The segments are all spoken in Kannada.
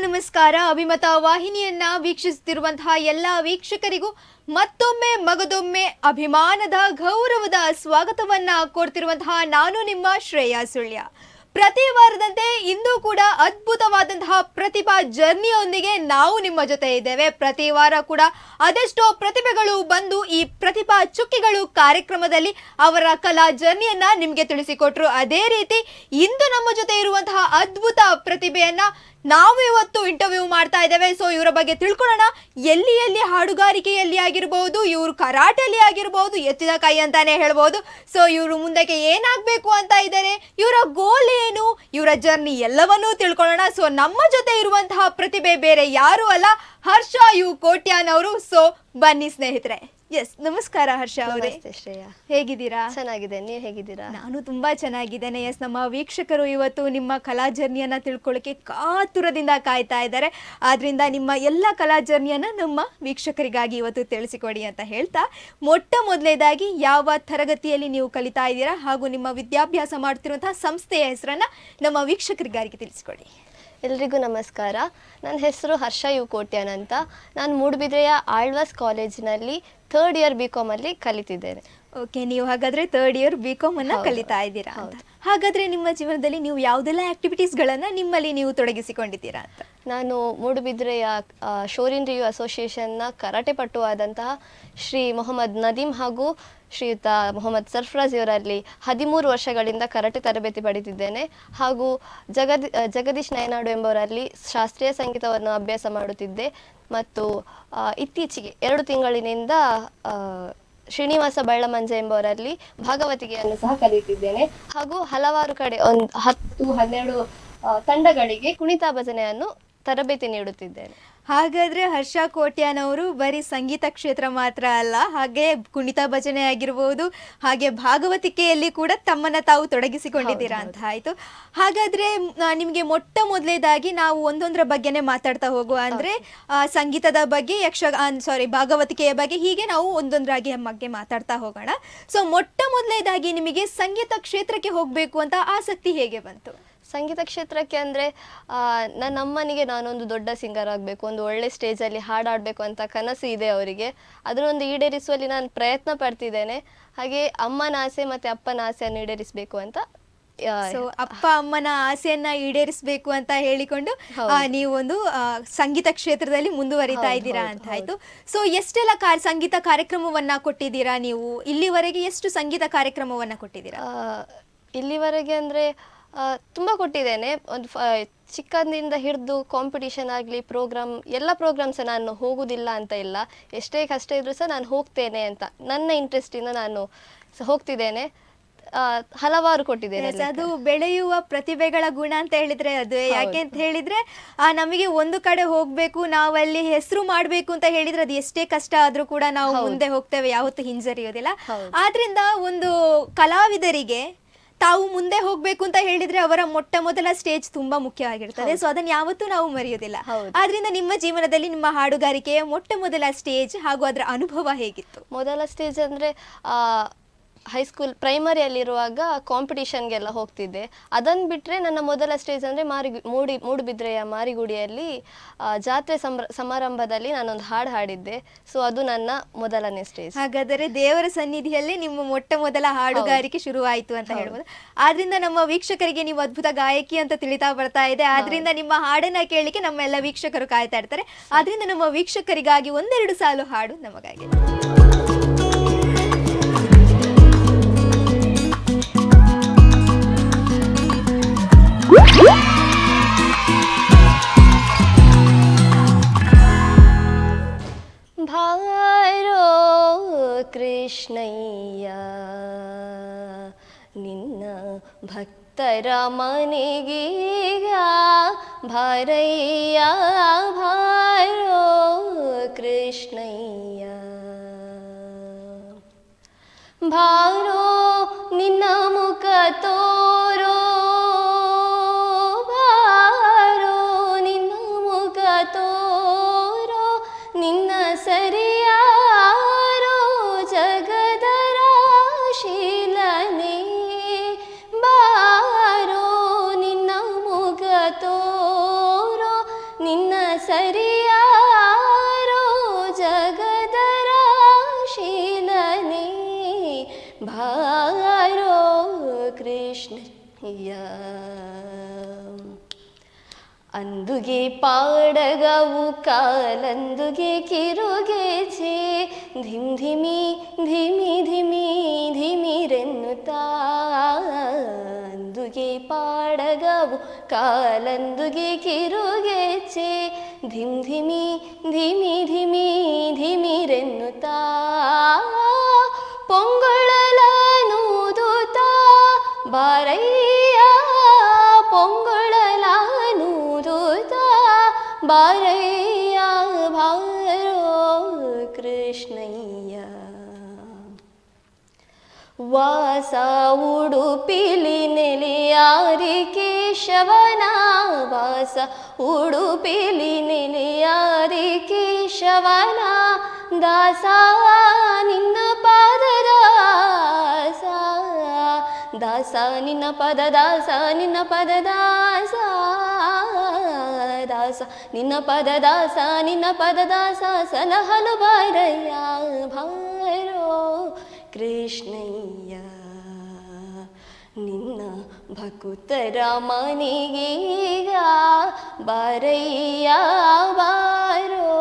ನಮಸ್ಕಾರ. ಅಭಿಮತ ವಾಹಿನಿಯನ್ನ ವೀಕ್ಷಿಸುತ್ತಿರುವಂತಹ ಎಲ್ಲ ವೀಕ್ಷಕರಿಗೂ ಮತ್ತೊಮ್ಮೆ ಮಗದೊಮ್ಮೆ ಅಭಿಮಾನದ ಗೌರವದ ಸ್ವಾಗತವನ್ನ ಕೊಡ್ತಿರುವಂತಹ ನಾನು ನಿಮ್ಮ ಶ್ರೇಯಾ ಸುಳ್ಯ. ಪ್ರತಿ ವಾರದಂತೆ ಇಂದು ಕೂಡ ಅದ್ಭುತವಾದಂತಹ ಪ್ರತಿಭಾ ಜರ್ನಿಯೊಂದಿಗೆ ನಾವು ನಿಮ್ಮ ಜೊತೆ ಇದ್ದೇವೆ. ಪ್ರತಿ ವಾರ ಕೂಡ ಅದೆಷ್ಟೋ ಪ್ರತಿಭೆಗಳು ಬಂದು ಈ ಪ್ರತಿಭಾ ಚುಕ್ಕಿಗಳು ಕಾರ್ಯಕ್ರಮದಲ್ಲಿ ಅವರ ಕಲಾ ಜರ್ನಿಯನ್ನ ನಿಮಗೆ ತಿಳಿಸಿಕೊಟ್ರು. ಅದೇ ರೀತಿ ಇಂದು ನಮ್ಮ ಜೊತೆ ಇರುವಂತಹ ಅದ್ಭುತ ಪ್ರತಿಭೆಯನ್ನ ನಾವು ಇವತ್ತು ಇಂಟರ್ವ್ಯೂ ಮಾಡ್ತಾ ಇದ್ದೇವೆ. ಸೊ ಇವರ ಬಗ್ಗೆ ತಿಳ್ಕೊಳ್ಳೋಣ. ಎಲ್ಲಿ ಹಾಡುಗಾರಿಕೆಯಲ್ಲಿ ಆಗಿರಬಹುದು, ಇವರು ಕರಾಟೆಯಲ್ಲಿ ಆಗಿರಬಹುದು, ಎತ್ತಿದ ಕೈ ಅಂತಾನೆ ಹೇಳ್ಬಹುದು. ಸೊ ಇವರು ಮುಂದಕ್ಕೆ ಏನಾಗಬೇಕು ಅಂತ ಇದ್ದಾರೆ, ಇವರ ಗೋಲ್ ಏನು, ಇವರ ಜರ್ನಿ ಎಲ್ಲವನ್ನೂ ತಿಳ್ಕೊಳ್ಳೋಣ. ಸೊ ನಮ್ಮ ಜೊತೆ ಇರುವಂತಹ ಪ್ರತಿಭೆ ಬೇರೆ ಯಾರು ಅಲ್ಲ, ಹರ್ಷ ಯು ಕೋಟ್ಯಾನ್ ಅವರು. ಸೊ ಬನ್ನಿ ಸ್ನೇಹಿತರೆ. ಎಸ್, ನಮಸ್ಕಾರ ಹರ್ಷ ಅವರೇ. ಶ್ರೇಯಾ, ಹೇಗಿದ್ದೀರಾ? ಚೆನ್ನಾಗಿದೆ, ನೀವು ಹೇಗಿದ್ದೀರಾ? ನಾನು ತುಂಬಾ ಚೆನ್ನಾಗಿದ್ದೇನೆ. ಎಸ್, ನಮ್ಮ ವೀಕ್ಷಕರು ಇವತ್ತು ನಿಮ್ಮ ಕಲಾ ಜರ್ನಿಯನ್ನ ತಿಳ್ಕೊಳ್ಳಿಕ್ಕೆ ಕಾತುರದಿಂದ ಕಾಯ್ತಾ ಇದ್ದಾರೆ. ಆದ್ರಿಂದ ನಿಮ್ಮ ಎಲ್ಲ ಕಲಾ ಜರ್ನಿಯನ್ನ ನಮ್ಮ ವೀಕ್ಷಕರಿಗಾಗಿ ಇವತ್ತು ತಿಳಿಸಿಕೊಡಿ ಅಂತ ಹೇಳ್ತಾ, ಮೊಟ್ಟ ಮೊದಲನೇದಾಗಿ ಯಾವ ತರಗತಿಯಲ್ಲಿ ನೀವು ಕಲಿತಾ ಇದ್ದೀರಾ ಹಾಗೂ ನಿಮ್ಮ ವಿದ್ಯಾಭ್ಯಾಸ ಮಾಡ್ತಿರುವಂತಹ ಸಂಸ್ಥೆಯ ಹೆಸರನ್ನ ನಮ್ಮ ವೀಕ್ಷಕರಿಗಾಗಿ ತಿಳಿಸಿಕೊಡಿ. ಎಲ್ರಿಗೂ ನಮಸ್ಕಾರ. ನನ್ನ ಹೆಸರು ಹರ್ಷ ಯು ಕೋಟ್ಯಾನ್ ಅಂತ. ನಾನು ಮೂಡುಬಿದ್ರೆಯ ಆಳ್ವಾಸ್ ಕಾಲೇಜಿನಲ್ಲಿ 3rd ಇಯರ್ BCom ಅಲ್ಲಿ ಕಲಿತಿದ್ದೇನೆ. ಓಕೆ, ನೀವು ಹಾಗಾದ್ರೆ 3rd ಇಯರ್ BCom ಅನ್ನ ಕಲಿತಾ ಇದ್ದೀರಾ ಅಂತ. ಹಾಗಾದ್ರೆ ನಿಮ್ಮ ಜೀವನದಲ್ಲಿ ನೀವು ಯಾವುದೆಲ್ಲ ಆಕ್ಟಿವಿಟೀಸ್ಗಳನ್ನ ನಿಮ್ಮಲ್ಲಿ ನೀವು ತೊಡಗಿಸಿಕೊಂಡಿದ್ದೀರಾ ಅಂತ? ನಾನು ಮೂಡುಬಿದ್ರೆಯ ಶೋರಿನ್ ರಿವ್ಯೂ ಅಸೋಸಿಯೇಷನ್ನ ಕರಾಟೆ ಪಟುವಾದಂತಹ ಶ್ರೀ ಮೊಹಮ್ಮದ್ ನದೀಮ್ ಹಾಗೂ ಶ್ರೀಯುತ ಮೊಹಮ್ಮದ್ ಸರ್ಫರಾಜ್ ಇವರಲ್ಲಿ 13 ವರ್ಷಗಳಿಂದ ಕರಾಟೆ ತರಬೇತಿ ಪಡೆದಿದ್ದೇನೆ. ಹಾಗೂ ಜಗದೀಶ್ ನಯನಾಡು ಎಂಬವರಲ್ಲಿ ಶಾಸ್ತ್ರೀಯ ಸಂಗೀತವನ್ನು ಅಭ್ಯಾಸ ಮಾಡುತ್ತಿದ್ದೆ. ಮತ್ತು ಇತ್ತೀಚೆಗೆ 2 ತಿಂಗಳಿನಿಂದ ಶ್ರೀನಿವಾಸ ಬಳ್ಳಮಂಜ ಎಂಬವರಲ್ಲಿ ಭಾಗವತಿಗೆಯನ್ನು ಸಹ ಕಲಿತಿದ್ದೇನೆ. ಹಾಗೂ ಹಲವಾರು ಕಡೆ 10-12 ತಂಡಗಳಿಗೆ ಕುಣಿತ ಭಜನೆಯನ್ನು ತರಬೇತಿ ನೀಡುತ್ತಿದ್ದೇನೆ. ಹಾಗಾದ್ರೆ ಹರ್ಷ ಕೋಟ್ಯಾನ್ ಅವರು ಬರೀ ಸಂಗೀತ ಕ್ಷೇತ್ರ ಮಾತ್ರ ಅಲ್ಲ, ಹಾಗೆ ಕುಣಿತ ಭಜನೆ ಆಗಿರ್ಬೋದು, ಹಾಗೆ ಭಾಗವತಿಕೆಯಲ್ಲಿ ಕೂಡ ತಮ್ಮನ್ನ ತಾವು ತೊಡಗಿಸಿಕೊಂಡಿದ್ದೀರಾ ಅಂತ ಆಯ್ತು. ಹಾಗಾದ್ರೆ ನಿಮ್ಗೆ ಮೊಟ್ಟ ಮೊದಲೇದಾಗಿ ನಾವು ಒಂದೊಂದರ ಬಗ್ಗೆನೆ ಮಾತಾಡ್ತಾ ಹೋಗುವ. ಅಂದ್ರೆ ಸಂಗೀತದ ಬಗ್ಗೆ, ಭಾಗವತಿಕೆಯ ಬಗ್ಗೆ, ಹೀಗೆ ನಾವು ಒಂದೊಂದರಾಗಿ ಬಗ್ಗೆ ಮಾತಾಡ್ತಾ ಹೋಗೋಣ. ಸೊ ಮೊಟ್ಟ ಮೊದಲೇದಾಗಿ ನಿಮಗೆ ಸಂಗೀತ ಕ್ಷೇತ್ರಕ್ಕೆ ಹೋಗ್ಬೇಕು ಅಂತ ಆಸಕ್ತಿ ಹೇಗೆ ಬಂತು? ಸಂಗೀತ ಕ್ಷೇತ್ರಕ್ಕೆ ಅಂದರೆ ನನ್ನ ಅಮ್ಮನಿಗೆ ನಾನೊಂದು ದೊಡ್ಡ ಸಿಂಗರ್ ಆಗಬೇಕು, ಒಂದು ಒಳ್ಳೆ ಸ್ಟೇಜಲ್ಲಿ ಹಾಡಾಡಬೇಕು ಅಂತ ಕನಸು ಇದೆ ಅವರಿಗೆ. ಅದನ್ನೊಂದು ಈಡೇರಿಸುವಲ್ಲಿ ನಾನು ಪ್ರಯತ್ನ ಪಡ್ತಿದ್ದೇನೆ. ಹಾಗೆ ಅಮ್ಮನ ಆಸೆ ಮತ್ತು ಅಪ್ಪನ ಆಸೆಯನ್ನು ಈಡೇರಿಸಬೇಕು ಅಂತ. ಸೊ ಅಪ್ಪ ಅಮ್ಮನ ಆಸೆಯನ್ನ ಈಡೇರಿಸಬೇಕು ಅಂತ ಹೇಳಿಕೊಂಡು ನೀವು ಒಂದು ಸಂಗೀತ ಕ್ಷೇತ್ರದಲ್ಲಿ ಮುಂದುವರಿತಾ ಇದ್ದೀರಾ ಅಂತ ಆಯ್ತು. ಸೊ ಎಷ್ಟೆಲ್ಲ ಸಂಗೀತ ಕಾರ್ಯಕ್ರಮವನ್ನ ಕೊಟ್ಟಿದ್ದೀರಾ ನೀವು? ಇಲ್ಲಿವರೆಗೆ ಎಷ್ಟು ಸಂಗೀತ ಕಾರ್ಯಕ್ರಮವನ್ನ ಕೊಟ್ಟಿದ್ದೀರಾ? ಇಲ್ಲಿವರೆಗೆ ಅಂದರೆ ತುಂಬ ಕೊಟ್ಟಿದ್ದೇನೆ. ಒಂದು ಚಿಕ್ಕಂದಿಂದ ಹಿಡಿದು ಕಾಂಪಿಟಿಷನ್ ಆಗಲಿ, ಎಲ್ಲ ಪ್ರೋಗ್ರಾಮ್ಸ್ ನಾನು ಹೋಗುವುದಿಲ್ಲ ಅಂತ ಇಲ್ಲ. ಎಷ್ಟೇ ಕಷ್ಟ ಇದ್ರೂ ಸಹ ನಾನು ಹೋಗ್ತೇನೆ ಅಂತ ನನ್ನ ಇಂಟ್ರೆಸ್ಟಿಂದ ನಾನು ಹೋಗ್ತಿದ್ದೇನೆ. ಹಲವಾರು ಕೊಟ್ಟಿದ್ದೇನೆ. ಅದು ಬೆಳೆಯುವ ಪ್ರತಿಭೆಗಳ ಗುಣ ಅಂತ ಹೇಳಿದ್ರೆ ಅದು. ಯಾಕೆ ಅಂತ ಹೇಳಿದ್ರೆ ನಮಗೆ ಒಂದು ಕಡೆ ಹೋಗ್ಬೇಕು, ನಾವಲ್ಲಿ ಹೆಸರು ಮಾಡ್ಬೇಕು ಅಂತ ಹೇಳಿದ್ರೆ ಅದು ಎಷ್ಟೇ ಕಷ್ಟ ಆದ್ರೂ ಕೂಡ ನಾವು ಮುಂದೆ ಹೋಗ್ತೇವೆ, ಯಾವತ್ತೂ ಹಿಂಜರಿಯೋದಿಲ್ಲ. ಆದ್ರಿಂದ ಒಂದು ಕಲಾವಿದರಿಗೆ ತಾವು ಮುಂದೆ ಹೋಗ್ಬೇಕು ಅಂತ ಹೇಳಿದ್ರೆ ಅವರ ಮೊಟ್ಟ ಮೊದಲ ಸ್ಟೇಜ್ ತುಂಬಾ ಮುಖ್ಯ ಆಗಿರ್ತದೆ. ಸೊ ಅದನ್ನ ಯಾವತ್ತೂ ನಾವು ಮರೆಯೋದಿಲ್ಲ. ಆದ್ರಿಂದ ನಿಮ್ಮ ಜೀವನದಲ್ಲಿ ನಿಮ್ಮ ಹಾಡುಗಾರಿಕೆಯ ಮೊಟ್ಟ ಮೊದಲ ಸ್ಟೇಜ್ ಹಾಗೂ ಅದರ ಅನುಭವ ಹೇಗಿತ್ತು? ಮೊದಲ ಸ್ಟೇಜ್ ಅಂದ್ರೆ ಹೈಸ್ಕೂಲ್ ಪ್ರೈಮರಿಯಲ್ಲಿರುವಾಗ ಕಾಂಪಿಟಿಷನ್ಗೆಲ್ಲ ಹೋಗ್ತಿದ್ದೆ. ಅದನ್ನು ಬಿಟ್ಟರೆ ನನ್ನ ಮೊದಲ ಸ್ಟೇಜ್ ಅಂದರೆ ಮೂಡುಬಿದ್ರೆಯ ಮಾರಿಗುಡಿಯಲ್ಲಿ ಜಾತ್ರೆ ಸಮಾರಂಭದಲ್ಲಿ ನಾನೊಂದು ಹಾಡು ಹಾಡಿದ್ದೆ. ಸೊ ಅದು ನನ್ನ ಮೊದಲನೇ ಸ್ಟೇಜ್. ಹಾಗಾದರೆ ದೇವರ ಸನ್ನಿಧಿಯಲ್ಲಿ ನಿಮ್ಮ ಮೊಟ್ಟ ಮೊದಲ ಹಾಡುಗಾರಿಕೆ ಶುರುವಾಯಿತು ಅಂತ ಹೇಳ್ಬೋದು. ಆದ್ರಿಂದ ನಮ್ಮ ವೀಕ್ಷಕರಿಗೆ ನೀವು ಅದ್ಭುತ ಗಾಯಕಿ ಅಂತ ತಿಳಿತಾ ಬರ್ತಾ ಇದೆ. ಆದ್ರಿಂದ ನಿಮ್ಮ ಹಾಡನ್ನ ಕೇಳಲಿಕ್ಕೆ ನಮ್ಮೆಲ್ಲ ವೀಕ್ಷಕರು ಕಾಯ್ತಾ ಇರ್ತಾರೆ. ಆದ್ರಿಂದ ನಮ್ಮ ವೀಕ್ಷಕರಿಗಾಗಿ 1-2 ಸಾಲು ಹಾಡು ನಮಗಾಗಿ. ಭಾರೋ ಕೃಷ್ಣಯ್ಯ ನಿನ್ನ ಭಕ್ತರ ಮನೆಗೀಗ ಭಾರಯ್ಯ, ಭಾರೋ ಕೃಷ್ಣಯ್ಯ ಭಾರೋ ನಿನ್ನ ಮುಖ ತೋರೋ, ಭಾರೋ ನಿನ್ನ ಮುಖ ತೋರೋ, ನಿನ್ನ ಸರಿಯಾರೋ ಜಗದರ ಶೀಲನೆ, ಬಾರೋ ನಿನ್ನ ಮುಖ ತೋರೋ, ನಿನ್ನ ಸರಿಯಾರೋ ಜಗದರ ಶೀಲನೆ ಭಾರೋ ಕೃಷ್ಣಯ್ಯ ಅಂದುಗೆ ಪಾಡಗವು ಕಾಲಂದುಗೆ ಕಿರುಗೆಚೆ ಧಿಮ್ ಧಿಮಿ ಧಿಮಿ ಧಿಮಿ ಧಿಮಿರೆನ್ನುತ್ತಾ ಅಂದುಗೆ ಪಾಡಗವು ಕಾಲಂದುಗೆ ಕಿರುಗೆಚೆ ಧಿಮ್ ಧಿಮಿ ಧಿಮಿ ಧಿಮಿ ಧಿಮಿರೆನ್ನುತ್ತಾ ಪೊಂಗೊಳಲನೂದುತ್ತಾ ಬಾರಯ್ಯ ಪೊಂಗೊಳಲನೂದುತ್ತಾ ಬಾರಯ್ಯ ಭಾರೋ ಕೃಷ್ಣಯ್ಯ ವಾಸ ಉಡುಪಿಲಿ ನೆಲೆಯಾರಿ ಕೇಶವನ ವಾಸ ಉಡುಪಿಲಿ ನೆಲೆಯಾರಿ ಕೇಶವನ ದಾಸ ನಿನ್ನ ಪಾದದ ದಾಸ ನಿನ್ನ ಪದ ದಾಸ ನಿನ್ನ ಪದ ದಾಸ ದಾಸ ನಿನ್ನ ಪದ ದಾಸ ನಿನ್ನ ಪದ ದಾಸ ಸಲಹಲು ಬಾರಯ್ಯ ಭಾರೋ ಕೃಷ್ಣಯ್ಯ ನಿನ್ನ ಭಕುತರ ಮನೆಗೀಗ ಬಾರಯ್ಯ ಬಾರೋ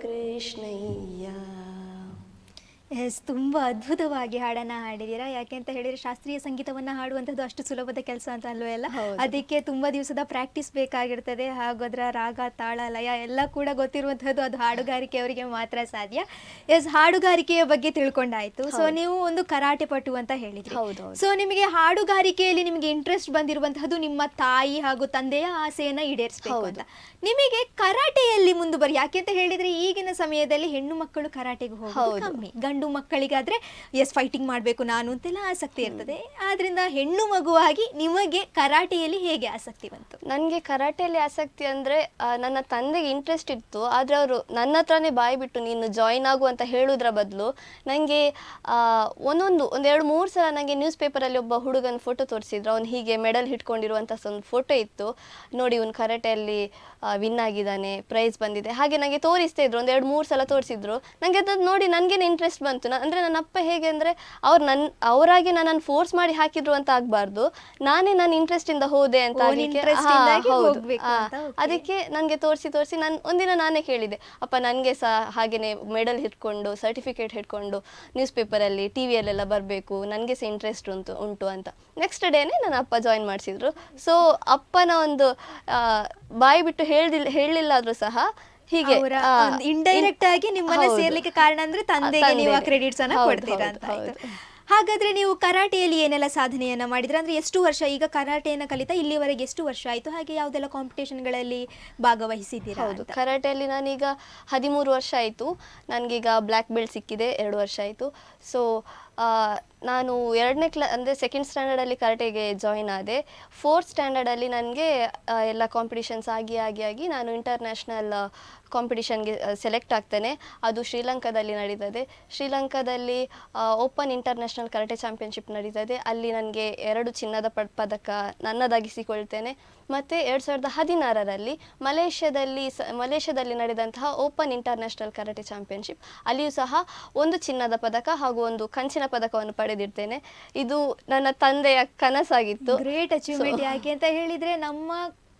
ಕೃಷ್ಣಯ್ಯ. ಎಸ್, ತುಂಬ ಅದ್ಭುತವಾಗಿ ಹಾಡನ್ನು ಹಾಡಿದ್ದೀರಾ. ಯಾಕೆ ಅಂತ ಹೇಳಿದರೆ ಶಾಸ್ತ್ರೀಯ ಸಂಗೀತವನ್ನು ಹಾಡುವಂಥದ್ದು ಅಷ್ಟು ಸುಲಭದ ಕೆಲಸ ಅಂತ ಅಲ್ವೇ ಅಲ್ಲ. ಅದಕ್ಕೆ ತುಂಬ ದಿವಸದ ಪ್ರಾಕ್ಟೀಸ್ ಬೇಕಾಗಿರ್ತದೆ. ಹಾಗೂ ಅದರ ರಾಗ ತಾಳ ಲಯ ಎಲ್ಲ ಕೂಡ ಗೊತ್ತಿರುವಂಥದ್ದು ಅದು ಹಾಡುಗಾರಿಕೆಯವರಿಗೆ ಮಾತ್ರ ಸಾಧ್ಯ. ಎಸ್, ಹಾಡುಗಾರಿಕೆಯ ಬಗ್ಗೆ ತಿಳ್ಕೊಂಡಾಯ್ತು. ಸೊ ನೀವು ಒಂದು ಕರಾಟೆ ಪಟು ಅಂತ ಹೇಳಿದ್ರಿ. ಸೊ ನಿಮಗೆ ಹಾಡುಗಾರಿಕೆಯಲ್ಲಿ ನಿಮಗೆ ಇಂಟ್ರೆಸ್ಟ್ ಬಂದಿರುವಂತಹದ್ದು ನಿಮ್ಮ ತಾಯಿ ಹಾಗೂ ತಂದೆಯ ಆಸೆಯನ್ನ ಈಡೇರಿಸಬೇಕು ಅಂತ. ನಿಮಗೆ ಕರಾಟೆಯಲ್ಲಿ ಯಾಕೆ ಅಂತ ಹೇಳಿದ್ರೆ ಈಗಿನ ಸಮಯದಲ್ಲಿ ಹೆಣ್ಣು ಮಕ್ಕಳು ಕರಾಟೆಗೆ ಹೋಗೋದು ಕಮ್ಮಿ. ಗಂಡು ಮಕ್ಕಳಿಗಾದ್ರೆ ಎಸ್ ಫೈಟಿಂಗ್ ಮಾಡಬೇಕು ನಾನು ಅಂತೆಲ್ಲ ಆಸಕ್ತಿ ಇರ್ತದೆ. ಆದ್ರಿಂದ ಹೆಣ್ಣು ಮಗುವಾಗಿ ನಿಮಗೆ ಕರಾಟೆಯಲ್ಲಿ ಹೇಗೆ ಆಸಕ್ತಿ ಬಂತು? ನನಗೆ ಕರಾಟೆಯಲ್ಲಿ ಆಸಕ್ತಿ ಅಂದರೆ ನನ್ನ ತಂದೆಗೆ ಇಂಟ್ರೆಸ್ಟ್ ಇತ್ತು. ಆದರೆ ಅವರು ನನ್ನ ಹತ್ರನೇ ಬಾಯಿ ಬಿಟ್ಟು ನೀನು ಜಾಯಿನ್ ಆಗು ಅಂತ ಹೇಳೋದ್ರ ಬದಲು ನನಗೆ ಒಂದು 2-3 ಸಲ ನನಗೆ ನ್ಯೂಸ್ ಪೇಪರಲ್ಲಿ ಒಬ್ಬ ಹುಡುಗನ ಫೋಟೋ ತೋರಿಸಿದ್ರು. ಅವ್ನು ಹೀಗೆ ಮೆಡಲ್ ಹಿಡ್ಕೊಂಡಿರುವಂಥ ಒಂದು ಫೋಟೋ ಇತ್ತು. ನೋಡಿ ಇವನು ಕರಾಟೆಯಲ್ಲಿ ವಿನ್ ಆಗಿದ್ದಾನೆ, ಪ್ರೈಸ್ ಬಂದಿದೆ, ಹಾಗೆ ನನಗೆ ತೋರಿಸ್ತಾ ಇದ್ರು. 2-3 ಸಲ ತೋರಿಸಿದ್ರು. ನನಗೆ ಅದನ್ನು ನೋಡಿ ನನಗೇನು ಇಂಟ್ರೆಸ್ಟ್ ಬಂತು. ಅಂದರೆ ನನ್ನ ಅಪ್ಪ ಹೇಗೆ ಅಂದರೆ ಅವರಾಗಿ ನನ್ನನ್ನು ಫೋರ್ಸ್ ಮಾಡಿ ಹಾಕಿದ್ರು ಅಂತ ಆಗಬಾರ್ದು, ನಾನೇ ನನ್ನ ಇಂಟ್ರೆಸ್ಟಿಂದ ಹೋದೆ ಅಂತ. ಅದಕ್ಕೆ ನನಗೆ ತೋರಿಸಿ ನಾನು ಒಂದಿನ ನಾನೇ ಕೇಳಿದೆ, ಅಪ್ಪ ನನಗೆ ಸಹ ಹಾಗೆಯೇ ಮೆಡಲ್ ಹಿಡ್ಕೊಂಡು ಸರ್ಟಿಫಿಕೇಟ್ ಹಿಡ್ಕೊಂಡು ನ್ಯೂಸ್ ಪೇಪರಲ್ಲಿ ಟಿವಿಯಲ್ಲೆಲ್ಲ ಬರಬೇಕು, ನನಗೆ ಸಹ ಇಂಟ್ರೆಸ್ಟ್ ಉಂಟು ಅಂತ. ನೆಕ್ಸ್ಟ್ ಡೇನೇ ನನ್ನ ಅಪ್ಪ ಜಾಯಿನ್ ಮಾಡಿಸಿದ್ರು. ಸೊ ಅಪ್ಪನ ಒಂದು ಬಾಯಿ ಬಿಟ್ಟು ಹೇಳಲಿಲ್ಲ ಆದರೂ ಸಹ ಹೀಗೆ ಇಂಡೈರೆಕ್ಟ್ ಆಗಿ ನಿಮ್ಮನ್ನ ಸೇರ್ಲಿಕ್ಕೆ ಕಾರಣ ಅಂದ್ರೆ ತಂದೆಗೆ ನೀವು ಕ್ರೆಡಿಟ್ಸ್ ಅನ್ನ ಕೊಡ್ತೀರಾ ಅಂತ. ಹಾಗಾದ್ರೆ ನೀವು ಕರಾಟೆಯಲ್ಲಿ ಏನೆಲ್ಲ ಸಾಧನೆಯನ್ನ ಮಾಡಿದ್ರೆ, ಅಂದ್ರೆ ಎಷ್ಟು ವರ್ಷ ಈಗ ಕರಾಟೆಯನ್ನ ಕಲಿತಾ ಇಲ್ಲಿವರೆಗೆ ಎಷ್ಟು ವರ್ಷ ಆಯ್ತು? ಹಾಗೆ ಯಾವುದೆಲ್ಲ ಕಾಂಪಿಟೇಷನ್ಗಳಲ್ಲಿ ಭಾಗವಹಿಸಿದ್ದೀರಾ? ಹೌದು, ಕರಾಟೆಯಲ್ಲಿ ನಾನೀಗ 13 ವರ್ಷ ಆಯಿತು. ನನಗೀಗ ಬ್ಲ್ಯಾಕ್ ಬೆಲ್ಟ್ ಸಿಕ್ಕಿದೆ, 2 ವರ್ಷ ಆಯಿತು. ಸೊ ನಾನು 2ನೇ ಅಂದರೆ 2nd ಸ್ಟ್ಯಾಂಡರ್ಡಲ್ಲಿ ಕರಾಟೆಗೆ ಜಾಯಿನ್ ಆದೆ. 4th ಸ್ಟ್ಯಾಂಡರ್ಡಲ್ಲಿ ನನಗೆ ಎಲ್ಲ ಕಾಂಪಿಟಿಷನ್ಸ್ ಆಗಿ ನಾನು ಇಂಟರ್ನ್ಯಾಷನಲ್ ಕಾಂಪಿಟಿಷನ್ಗೆ ಸೆಲೆಕ್ಟ್ ಆಗ್ತೇನೆ. ಅದು ಶ್ರೀಲಂಕಾದಲ್ಲಿ ನಡೀತದೆ. ಶ್ರೀಲಂಕಾದಲ್ಲಿ ಓಪನ್ ಇಂಟರ್ನ್ಯಾಷನಲ್ ಕರಾಟೆ ಚಾಂಪಿಯನ್ಶಿಪ್ ನಡೀತದೆ. ಅಲ್ಲಿ ನನಗೆ 2 ಚಿನ್ನದ ಪದಕ ನನ್ನದಾಗಿಸಿಕೊಳ್ತೇನೆ. ಮತ್ತು 2016ರಲ್ಲಿ ಮಲೇಷ್ಯಾದಲ್ಲಿ ನಡೆದಂತಹ ಓಪನ್ ಇಂಟರ್ನ್ಯಾಷನಲ್ ಕರಾಟೆ ಚಾಂಪಿಯನ್ಶಿಪ್ ಅಲ್ಲಿಯೂ ಸಹ 1 ಚಿನ್ನದ ಪದಕ ಹಾಗೂ 1 ಕಂಚಿನ ಪದಕವನ್ನು ಪಡೆದಿರ್ತೇನೆ. ಇದು ನನ್ನ ತಂದೆಯ ಕನಸಾಗಿತ್ತು. Great achievement. ಯಾಕೆ ಅಂತ ಹೇಳಿದರೆ ನಮ್ಮ